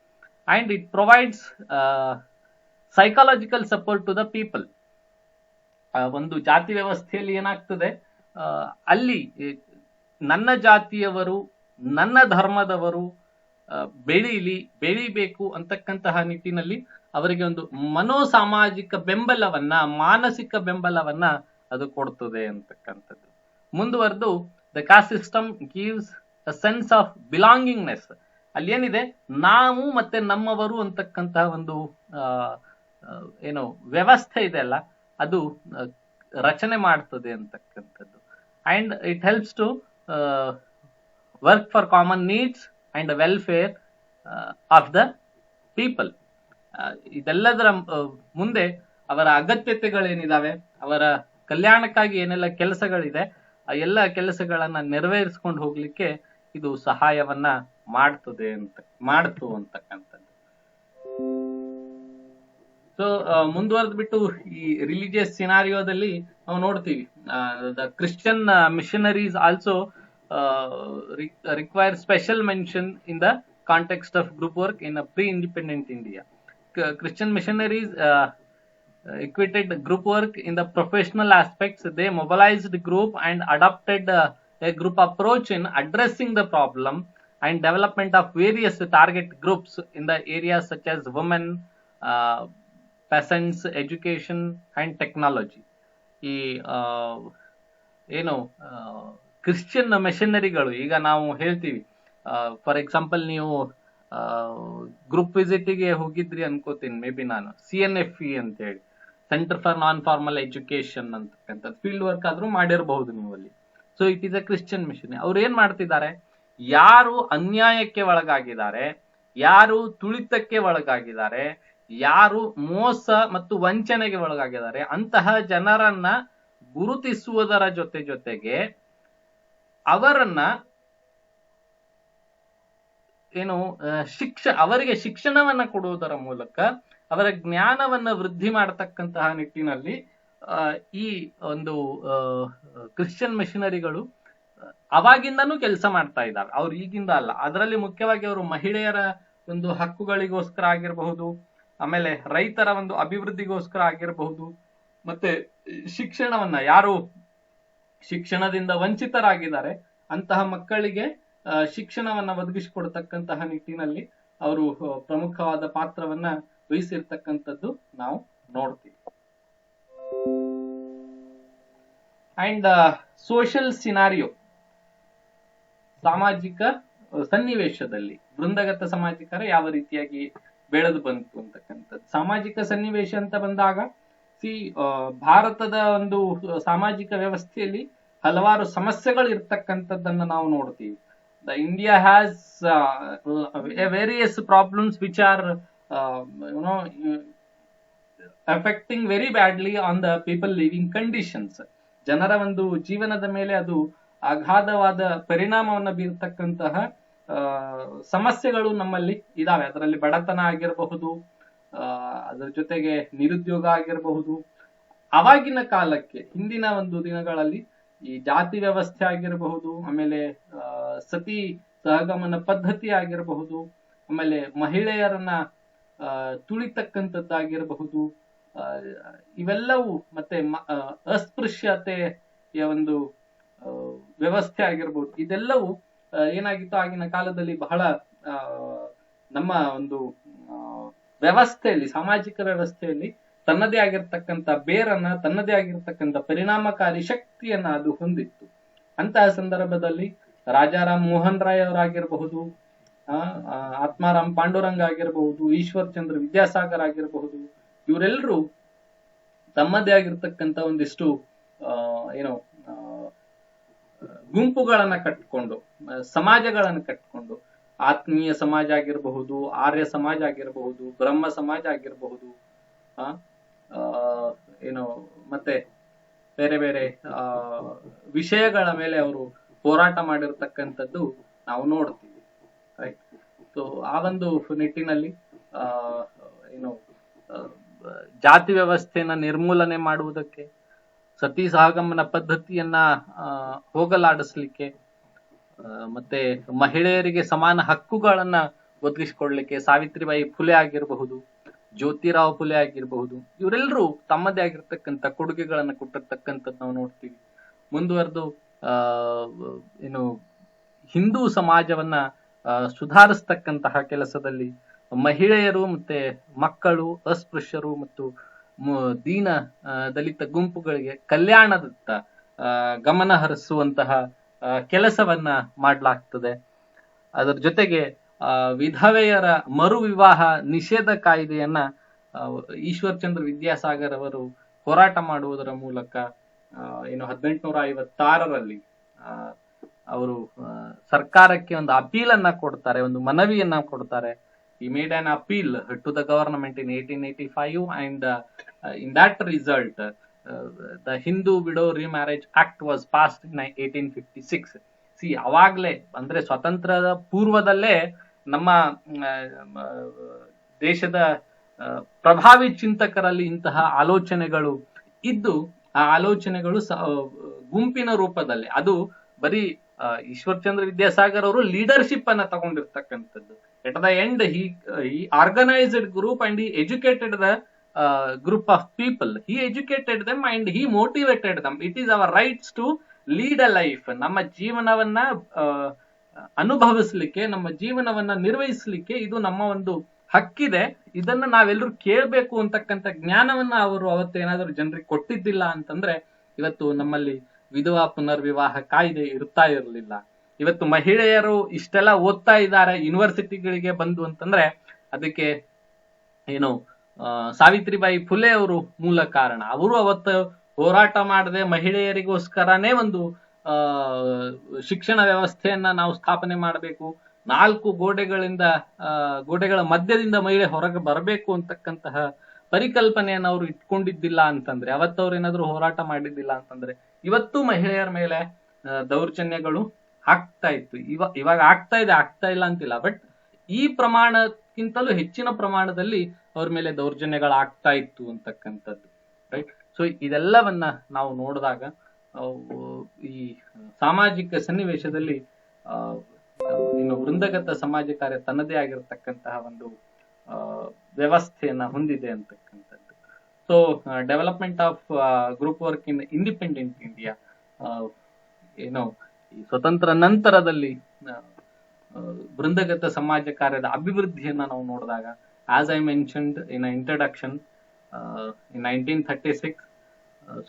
And it provides psychological support to the people. ಒಂದು ಜಾತಿ ವ್ಯವಸ್ಥೆಯಲ್ಲಿ ಏನಾಗ್ತದೆ, ಅಲ್ಲಿ ನನ್ನ ಜಾತಿಯವರು, ನನ್ನ ಧರ್ಮದವರು ಬೆಳಿಬೇಕು ಅಂತಕ್ಕಂತಹ ನಿಟ್ಟಿನಲ್ಲಿ ಅವರಿಗೆ ಒಂದು ಮನೋಸಾಮಾಜಿಕ ಬೆಂಬಲವನ್ನ, ಮಾನಸಿಕ ಬೆಂಬಲವನ್ನ ಅದು ಕೊಡ್ತದೆ ಅಂತಕ್ಕಂಥದ್ದು. ಮುಂದುವರೆದು the caste system gives a sense of belongingness. ಅಲ್ಲಿ ಏನಿದೆ, ನಾವು ಮತ್ತೆ ನಮ್ಮವರು ಅಂತಕ್ಕಂತಹ ಒಂದು ಏನು ವ್ಯವಸ್ಥೆ ಇದೆ ಅಲ್ಲ, ಅದು ರಚನೆ ಮಾಡ್ತದೆ ಅಂತಕ್ಕಂಥದ್ದು. And it helps to work for common needs and welfare of the people. ಇದೆಲ್ಲದರ ಮುಂದೆ ಅವರ ಅಗತ್ಯತೆಗಳೇನಿದಾವೆ, ಅವರ ಕಲ್ಯಾಣಕ್ಕಾಗಿ ಏನೆಲ್ಲ ಕೆಲಸಗಳಿದೆ, ಆ ಎಲ್ಲ ಕೆಲಸಗಳನ್ನ ನೆರವೇರಿಸ್ಕೊಂಡು ಹೋಗ್ಲಿಕ್ಕೆ ಇದು ಸಹಾಯವನ್ನ ಮಾಡ್ತು ಅಂತಕ್ಕಂಥದ್ದು. ಸೊ ಮುಂದುವರೆದು ಬಿಟ್ಟು ಈ ರಿಲಿಜಿಯಸ್ ಸಿನಾರಿಯೋದಲ್ಲಿ ನಾವು ನೋಡ್ತೀವಿ, the Christian missionaries also require special mention in the context of group work in a pre-independent India. Christian missionaries equated group work in the professional aspects. They mobilized the group and adopted a group approach in addressing the problem and development of various target groups in the areas such as women, peasants, education and technology. ಈ ಏನು ಕ್ರಿಶ್ಚಿಯನ್ ಮಿಷನರಿಗಳು, ಈಗ ನಾವು ಹೇಳ್ತೀವಿ, ಫಾರ್ ಎಕ್ಸಾಂಪಲ್ ನೀವು ಗ್ರೂಪ್ ವಿಸಿಟಿಗೆ ಹೋಗಿದ್ರಿ ಅನ್ಕೋತೀನಿ, ಮೇ ಬಿ ನಾನು CNFE ಅಂತ ಹೇಳಿ. Centre for non formal education ಅಂತಕ್ಕಂಥದ್ದು ಫೀಲ್ಡ್ ವರ್ಕ್ ಆದ್ರೂ ಮಾಡಿರಬಹುದು ನೀವು ಅಲ್ಲಿ. So it is a Christian mission. ಅವ್ರು ಏನ್ ಮಾಡ್ತಿದ್ದಾರೆ, ಯಾರು ಅನ್ಯಾಯಕ್ಕೆ ಒಳಗಾಗಿದ್ದಾರೆ, ಯಾರು ತುಳಿತಕ್ಕೆ ಒಳಗಾಗಿದ್ದಾರೆ, ಯಾರು ಮೋಸ ಮತ್ತು ವಂಚನೆಗೆ ಒಳಗಾಗಿದ್ದಾರೆ ಅಂತಹ ಜನರನ್ನ ಗುರುತಿಸುವುದರ ಜೊತೆಗೆ ಅವರನ್ನ ಏನು ಅವರಿಗೆ ಶಿಕ್ಷಣವನ್ನ ಕೊಡುವುದರ ಮೂಲಕ ಅವರ ಜ್ಞಾನವನ್ನ ವೃದ್ಧಿ ಮಾಡತಕ್ಕಂತಹ ನಿಟ್ಟಿನಲ್ಲಿ ಈ ಒಂದು ಕ್ರಿಶ್ಚಿಯನ್ ಮಿಷನರಿಗಳು ಅವಾಗಿಂದನೂ ಕೆಲಸ ಮಾಡ್ತಾ ಇದ್ದಾರೆ. ಅವ್ರು ಈಗಿಂದ ಅಲ್ಲ. ಅದರಲ್ಲಿ ಮುಖ್ಯವಾಗಿ ಅವರು ಮಹಿಳೆಯರ ಒಂದು ಹಕ್ಕುಗಳಿಗೋಸ್ಕರ ಆಗಿರಬಹುದು, ಆಮೇಲೆ ರೈತರ ಒಂದು ಅಭಿವೃದ್ಧಿಗೋಸ್ಕರ ಆಗಿರಬಹುದು, ಮತ್ತೆ ಶಿಕ್ಷಣವನ್ನ ಯಾರು ಶಿಕ್ಷಣದಿಂದ ವಂಚಿತರಾಗಿದ್ದಾರೆ ಅಂತಹ ಮಕ್ಕಳಿಗೆ ಶಿಕ್ಷಣವನ್ನ ಒದಗಿಸಿಕೊಡ್ತಕ್ಕಂತಹ ನಿಟ್ಟಿನಲ್ಲಿ ಅವರು ಪ್ರಮುಖವಾದ ಪಾತ್ರವನ್ನ ವಹಿಸಿರ್ತಕ್ಕಂಥದ್ದು ನಾವು ನೋಡ್ತೀವಿ. ಅಂಡ್ ಸೋಷಿಯಲ್ ಸಿನಾರಿಯೋ, ಸಾಮಾಜಿಕ ಸನ್ನಿವೇಶದಲ್ಲಿ ವೃಂದಗತ ಸಮಾಜಿಕರ ಯಾವ ರೀತಿಯಾಗಿ ಬೆಳೆದು ಬಂತು ಅಂತಕ್ಕಂಥದ್ದು. ಸಾಮಾಜಿಕ ಸನ್ನಿವೇಶ ಅಂತ ಬಂದಾಗ ಭಾರತದ ಒಂದು ಸಾಮಾಜಿಕ ವ್ಯವಸ್ಥೆಯಲ್ಲಿ ಹಲವಾರು ಸಮಸ್ಯೆಗಳು ಇರ್ತಕ್ಕಂಥದ್ದನ್ನ ನಾವು ನೋಡ್ತೀವಿ. The India has various problems which are affecting very badly on the people living conditions. ಜನರ ಒಂದು ಜೀವನದ ಮೇಲೆ ಅದು ಅಗಾಧವಾದ ಪರಿಣಾಮವನ್ನ ಬೀರ್ತಕ್ಕಂತಹ ಸಮಸ್ಯೆಗಳು ನಮ್ಮಲ್ಲಿ ಇದಾವೆ. ಅದರಲ್ಲಿ ಬಡತನ ಆಗಿರಬಹುದು, ಅದರ ಜೊತೆಗೆ ನಿರುದ್ಯೋಗ ಆಗಿರಬಹುದು. ಅವಾಗಿನ ಕಾಲಕ್ಕೆ ಹಿಂದಿನ ಒಂದು ದಿನಗಳಲ್ಲಿ ಈ ಜಾತಿ ವ್ಯವಸ್ಥೆ ಆಗಿರಬಹುದು, ಆಮೇಲೆ ಸತಿ ಸಹಗಮನ ಪದ್ಧತಿ ಆಗಿರಬಹುದು, ಆಮೇಲೆ ಮಹಿಳೆಯರನ್ನ ತುಳಿತಕ್ಕಂಥದ್ದಾಗಿರಬಹುದು, ಇವೆಲ್ಲವೂ ಮತ್ತೆ ಅಸ್ಪೃಶ್ಯತೆಯ ಒಂದು ವ್ಯವಸ್ಥೆ ಆಗಿರ್ಬೋದು. ಇದೆಲ್ಲವೂ ಏನಾಗಿತ್ತು ಆಗಿನ ಕಾಲದಲ್ಲಿ ಬಹಳ ನಮ್ಮ ಒಂದು ವ್ಯವಸ್ಥೆಯಲ್ಲಿ, ಸಾಮಾಜಿಕ ವ್ಯವಸ್ಥೆಯಲ್ಲಿ ತನ್ನದೇ ಆಗಿರ್ತಕ್ಕಂಥ ಬೇರನ್ನ, ತನ್ನದೇ ಆಗಿರ್ತಕ್ಕಂಥ ಪರಿಣಾಮಕಾರಿ ಶಕ್ತಿಯನ್ನ ಅದು ಹೊಂದಿತ್ತು. ಅಂತಹ ಸಂದರ್ಭದಲ್ಲಿ ರಾಜಾರಾಮ್ ಮೋಹನ್ ರಾಯ್ ಅವರಾಗಿರಬಹುದು, ಆತ್ಮಾರಾಮ್ ಪಾಂಡುರಂಗ ಆಗಿರಬಹುದು, ಈಶ್ವರ್ ಚಂದ್ರ ವಿದ್ಯಾಸಾಗರ್ ಆಗಿರಬಹುದು, ಇವರೆಲ್ಲರೂ ತಮ್ಮದೇ ಆಗಿರ್ತಕ್ಕಂಥ ಒಂದಿಷ್ಟು ಏನೋ ಗುಂಪುಗಳನ್ನ ಕಟ್ಕೊಂಡು, ಸಮಾಜಗಳನ್ನ ಕಟ್ಕೊಂಡು, ಆತ್ಮೀಯ ಸಮಾಜ ಆಗಿರಬಹುದು, ಆರ್ಯ ಸಮಾಜ ಆಗಿರಬಹುದು, ಬ್ರಹ್ಮ ಸಮಾಜ ಆಗಿರಬಹುದು, ಏನೋ ಮತ್ತೆ ಬೇರೆ ಬೇರೆ ವಿಷಯಗಳ ಮೇಲೆ ಅವರು ಹೋರಾಟ ಮಾಡಿರ್ತಕ್ಕಂಥದ್ದು ನಾವು ನೋಡ್ತೀವಿ. ರೈಟ್. ಸೊ ಆ ಒಂದು ನಿಟ್ಟಿನಲ್ಲಿ ಏನು ಜಾತಿ ವ್ಯವಸ್ಥೆಯನ್ನ ನಿರ್ಮೂಲನೆ ಮಾಡುವುದಕ್ಕೆ, ಸತಿ ಸಹಗಮನ ಪದ್ಧತಿಯನ್ನ ಹೋಗಲಾಡಿಸ್ಲಿಕ್ಕೆ, ಮತ್ತೆ ಮಹಿಳೆಯರಿಗೆ ಸಮಾನ ಹಕ್ಕುಗಳನ್ನ ಒದಗಿಸಿಕೊಡ್ಲಿಕ್ಕೆ ಸಾವಿತ್ರಿಬಾಯಿ ಫುಲೆ ಆಗಿರಬಹುದು, ಜ್ಯೋತಿರಾವ್ ಫುಲೆ ಆಗಿರಬಹುದು, ಇವರೆಲ್ಲರೂ ತಮ್ಮದೇ ಆಗಿರ್ತಕ್ಕಂಥ ಕೊಡುಗೆಗಳನ್ನ ಕೊಟ್ಟಿರ್ತಕ್ಕಂಥದ್ದು ನಾವು ನೋಡ್ತೀವಿ. ಮುಂದುವರೆದು ಏನು ಹಿಂದೂ ಸಮಾಜವನ್ನ ಸುಧಾರಿಸ್ತಕ್ಕಂತಹ ಕೆಲಸದಲ್ಲಿ ಮಹಿಳೆಯರು ಮತ್ತೆ ಮಕ್ಕಳು, ಅಸ್ಪೃಶ್ಯರು ಮತ್ತು ದೀನ ದಲಿತ ಗುಂಪುಗಳಿಗೆ ಕಲ್ಯಾಣದತ್ತ ಗಮನ ಹರಿಸುವಂತಹ ಕೆಲಸವನ್ನ ಮಾಡಲಾಗ್ತದೆ. ಅದರ ಜೊತೆಗೆ ವಿಧವೆಯರ ಮರು ವಿವಾಹ ನಿಷೇಧ ಕಾಯ್ದೆಯನ್ನ ಈಶ್ವರ್ ಚಂದ್ರ ವಿದ್ಯಾಸಾಗರ್ ಅವರು ಹೋರಾಟ ಮಾಡುವುದರ ಮೂಲಕ ಏನು 1856ರಲ್ಲಿ ಅವರು ಸರ್ಕಾರಕ್ಕೆ ಒಂದು ಅಪೀಲನ್ನ ಕೊಡ್ತಾರೆ, ಒಂದು ಮನವಿಯನ್ನ ಕೊಡ್ತಾರೆ. He made an appeal to the government in 1885 and in that result the Hindu Widow Remarriage Act was passed in 1856. ಅವಾಗ್ಲೇ ಅಂದ್ರೆ ಸ್ವಾತಂತ್ರ್ಯದ ಪೂರ್ವದಲ್ಲೇ ನಮ್ಮ ದೇಶದ ಪ್ರಭಾವಿ ಚಿಂತಕರಲ್ಲಿ ಇಂತಹ ಆಲೋಚನೆಗಳು ಇದ್ದು, ಆ ಆಲೋಚನೆಗಳು ಗುಂಪಿನ ರೂಪದಲ್ಲಿ, ಅದು ಬರೀ ಈಶ್ವರ್ ಚಂದ್ರ ವಿದ್ಯಾಸಾಗರ್ ಅವರು ಲೀಡರ್ಶಿಪ್ ಅನ್ನ ತಗೊಂಡಿರ್ತಕ್ಕಂಥದ್ದು. At the end, he organized a group and he educated the group of people. He educated them and he motivated them. It is our rights to lead a life. ನಮ್ಮ ಜೀವನವನ್ನ ಅನುಭವಿಸ್ಲಿಕ್ಕೆ, ನಮ್ಮ ಜೀವನವನ್ನ ನಿರ್ವಹಿಸ್ಲಿಕ್ಕೆ ಇದು ನಮ್ಮ ಒಂದು ಹಕ್ಕಿದೆ. ಇದನ್ನ ನಾವೆಲ್ಲರೂ ಕೇಳ್ಬೇಕು ಅಂತಕ್ಕಂಥ ಜ್ಞಾನವನ್ನ ಅವರು ಅವತ್ತೇನಾದ್ರೂ ಜನರಿಗೆ ಕೊಟ್ಟಿದ್ದಿಲ್ಲ ಅಂತಂದ್ರೆ ಇವತ್ತು ನಮ್ಮಲ್ಲಿ ವಿಧವಾ ಪುನರ್ವಿವಾಹ ಕಾಯ್ದೆ ಇರ್ತಾ ಇರಲಿಲ್ಲ. ಇವತ್ತು ಮಹಿಳೆಯರು ಇಷ್ಟೆಲ್ಲ ಓದ್ತಾ ಇದ್ದಾರೆ ಯೂನಿವರ್ಸಿಟಿಗಳಿಗೆ ಬಂದು ಅಂತಂದ್ರೆ ಅದಕ್ಕೆ ಏನು ಸಾವಿತ್ರಿಬಾಯಿ ಫುಲೆ ಅವರು ಮೂಲ ಕಾರಣ. ಅವರು ಅವತ್ತು ಹೋರಾಟ ಮಾಡದೆ ಮಹಿಳೆಯರಿಗೋಸ್ಕರನೇ ಒಂದು ಶಿಕ್ಷಣ ವ್ಯವಸ್ಥೆಯನ್ನ ನಾವು ಸ್ಥಾಪನೆ ಮಾಡಬೇಕು, 4 ಗೋಡೆಗಳ ಮಧ್ಯದಿಂದ ಮಹಿಳೆ ಹೊರಗೆ ಬರಬೇಕು ಅಂತಕ್ಕಂತಹ ಪರಿಕಲ್ಪನೆಯನ್ನು ಅವರು ಇಟ್ಕೊಂಡಿದ್ದಿಲ್ಲ ಅಂತಂದ್ರೆ, ಅವತ್ತವ್ರು ಏನಾದ್ರು ಹೋರಾಟ ಮಾಡಿದ್ದಿಲ್ಲ ಅಂತಂದ್ರೆ ಇವತ್ತು ಮಹಿಳೆಯರ ಮೇಲೆ ದೌರ್ಜನ್ಯಗಳು ಆಗ್ತಾ ಇತ್ತು. ಇವಾಗ ಆಗ್ತಾ ಇಲ್ಲ ಅಂತಿಲ್ಲ, ಬಟ್ ಈ ಪ್ರಮಾಣಕ್ಕಿಂತಲೂ ಹೆಚ್ಚಿನ ಪ್ರಮಾಣದಲ್ಲಿ ಅವ್ರ ಮೇಲೆ ದೌರ್ಜನ್ಯಗಳು ಆಗ್ತಾ ಇತ್ತು ಅಂತಕ್ಕಂಥದ್ದು, ರೈಟ್. ಸೊ ಇದೆಲ್ಲವನ್ನ ನಾವು ನೋಡಿದಾಗ ಈ ಸಾಮಾಜಿಕ ಸನ್ನಿವೇಶದಲ್ಲಿ ಇನ್ನು ವೃಂದಗತ ಸಮಾಜ ಕಾರ್ಯ ತನ್ನದೇ ಆಗಿರತಕ್ಕಂತಹ ಒಂದು ವ್ಯವಸ್ಥೆಯನ್ನ ಹೊಂದಿದೆ ಅಂತಕ್ಕಂಥದ್ದು. So development of group work in independent India, ಏನೋ ಈ ಸ್ವತಂತ್ರ ನಂತರದಲ್ಲಿ ವೃಂದಗತ ಸಮಾಜ ಕಾರ್ಯದ ಅಭಿವೃದ್ಧಿಯನ್ನ ನಾವು ನೋಡಿದಾಗ, as I mentioned in introduction, in 1936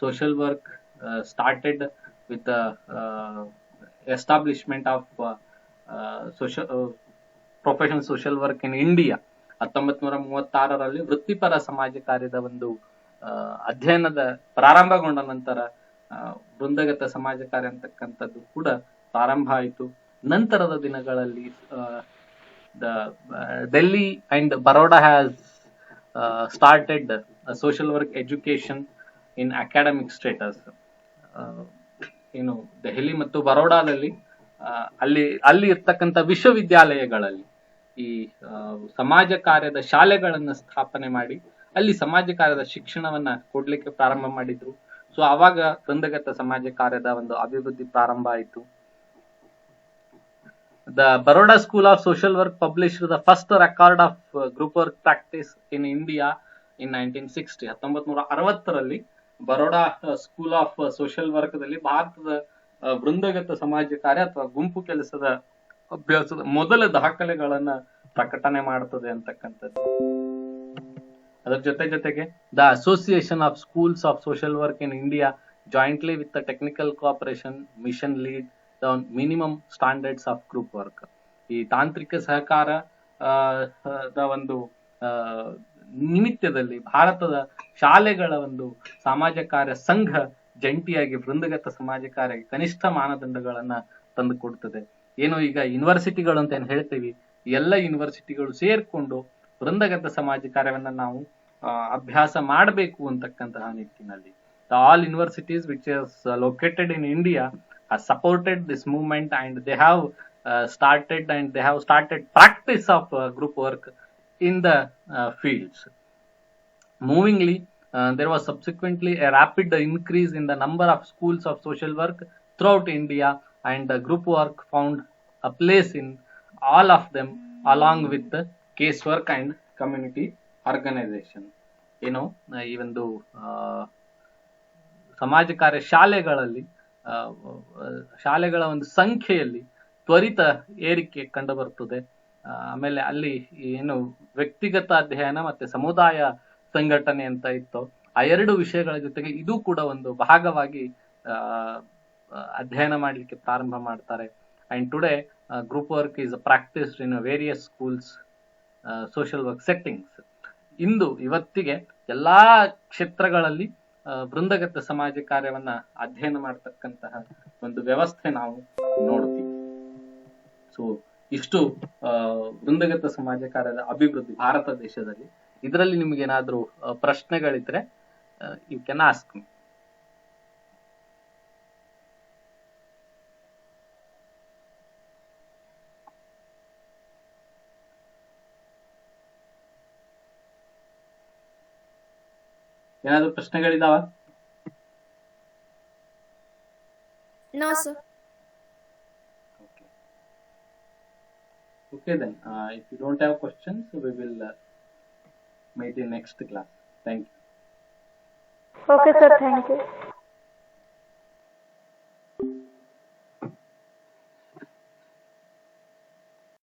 social work started with the establishment of professional social work in India. 1936ರಲ್ಲಿ ವೃತ್ತಿಪರ ಸಮಾಜ ಕಾರ್ಯದ ಒಂದು ಅಧ್ಯಯನದ ಪ್ರಾರಂಭಗೊಂಡ ನಂತರ ವೃಂದಗತ ಸಮಾಜ ಕಾರ್ಯ ಅಂತಕ್ಕಂಥದ್ದು ಕೂಡ ಪ್ರಾರಂಭ ಆಯಿತು. ನಂತರದ ದಿನಗಳಲ್ಲಿ Delhi and Baroda has started social work education in academic status. Delhi ಮತ್ತು ಬರೋಡಾದಲ್ಲಿ ಅಲ್ಲಿ ಇರ್ತಕ್ಕಂಥ ವಿಶ್ವವಿದ್ಯಾಲಯಗಳಲ್ಲಿ ಈ ಸಮಾಜ ಕಾರ್ಯದ ಶಾಲೆಗಳನ್ನ ಸ್ಥಾಪನೆ ಮಾಡಿ ಅಲ್ಲಿ ಸಮಾಜ ಕಾರ್ಯದ ಶಿಕ್ಷಣವನ್ನ ಕೊಡ್ಲಿಕ್ಕೆ ಪ್ರಾರಂಭ ಮಾಡಿದ್ರು. ಸೊ ಆವಾಗ ವೃಂದಗತ ಸಮಾಜ ಕಾರ್ಯದ ಒಂದು ಅಭಿವೃದ್ಧಿ ಪ್ರಾರಂಭ ಆಯಿತು. The Baroda School of Social Work published the first record of group work practice in India in 1960. 1960ರಲ್ಲಿ Baroda school of social work ದಲ್ಲಿ ಭಾರತದ ವೃಂದಗತ ಸಮಾಜ ಕಾರ್ಯ ಅಥವಾ ಗುಂಪು ಕೆಲಸದ ಅಭ್ಯಾಸದ ಮೊದಲ ದಾಖಲೆಗಳನ್ನ ಪ್ರಕಟಣೆ ಮಾಡ್ತದೆ ಅಂತಕ್ಕಂಥದ್ದು. ಅದರ ಜೊತೆಗೆ the association of schools of social work in India jointly with the technical cooperation mission lead the minimum standards of group work. ಈ ತಾಂತ್ರಿಕ ಸಹಕಾರ ಒಂದು ನಿಮಿತ್ತದಲ್ಲಿ ಭಾರತದ ಶಾಲೆಗಳ ಒಂದು ಸಮಾಜ ಕಾರ್ಯ ಸಂಘ ಜಂಟಿಯಾಗಿ ವೃಂದಗತ ಸಮಾಜ ಕಾರ್ಯಕ್ಕೆ ಕನಿಷ್ಠ ಮಾನದಂಡಗಳನ್ನ ತಂದು ಕೊಡ್ತದೆ. ಏನು ಈಗ ಯೂನಿವರ್ಸಿಟಿಗಳು ಅಂತ ಏನ್ ಹೇಳ್ತೀವಿ, ಎಲ್ಲ ಯೂನಿವರ್ಸಿಟಿಗಳು ಸೇರ್ಕೊಂಡು ವೃಂದಗತ ಸಮಾಜ ಕಾರ್ಯವನ್ನ ನಾವು ಅಭ್ಯಾಸ ಮಾಡಬೇಕು ಅಂತಕ್ಕಂತಹ ನಿಟ್ಟಿನಲ್ಲಿ all universities which is located in India have supported this movement and they have started practice of group work in the fields. Movingly, there was subsequently a rapid increase in the number of schools of social work throughout India, and group work found a place in all of them along with the casework and community organization. Even though ಸಮಾಜ ಕಾರ್ಯ ಶಾಲೆಗಳ ಒಂದು ಸಂಖ್ಯೆಯಲ್ಲಿ ತ್ವರಿತ ಏರಿಕೆ ಕಂಡು ಬರ್ತದೆ. ಆಮೇಲೆ ಅಲ್ಲಿ ಏನು ವ್ಯಕ್ತಿಗತ ಅಧ್ಯಯನ ಮತ್ತೆ ಸಮುದಾಯ ಸಂಘಟನೆ ಅಂತ ಇತ್ತು, ಆ ಎರಡು ವಿಷಯಗಳ ಜೊತೆಗೆ ಇದು ಕೂಡ ಒಂದು ಭಾಗವಾಗಿ ಅಧ್ಯಯನ ಮಾಡ್ಲಿಕ್ಕೆ ಪ್ರಾರಂಭ ಮಾಡ್ತಾರೆ. And today group work is practised in various schools social work settings. ಇವತ್ತಿಗೆ ಎಲ್ಲಾ ಕ್ಷೇತ್ರಗಳಲ್ಲಿ ವೃಂದಗತ ಸಮಾಜ ಕಾರ್ಯವನ್ನ ಅಧ್ಯಯನ ಮಾಡತಕ್ಕಂತಹ ಒಂದು ವ್ಯವಸ್ಥೆ ನಾವು ನೋಡ್ತೀವಿ. ಸೊ ಇಷ್ಟು ವೃಂದಗತ ಸಮಾಜ ಕಾರ್ಯದ ಅಭಿವೃದ್ಧಿ ಭಾರತ ದೇಶದಲ್ಲಿ. ಇದರಲ್ಲಿ ನಿಮ್ಗೆ ಏನಾದ್ರೂ ಪ್ರಶ್ನೆಗಳಿದ್ರೆ ಯು ಕ್ಯಾನ್ ಆಸ್ಕ್ ಮಿ. ಏನಾದ್ರು ಪ್ರಶ್ನೆಗಳಿದಾವ? No sir. Okay then, if you don't have questions, we will meet in next class. Thank you. Okay sir, thank you.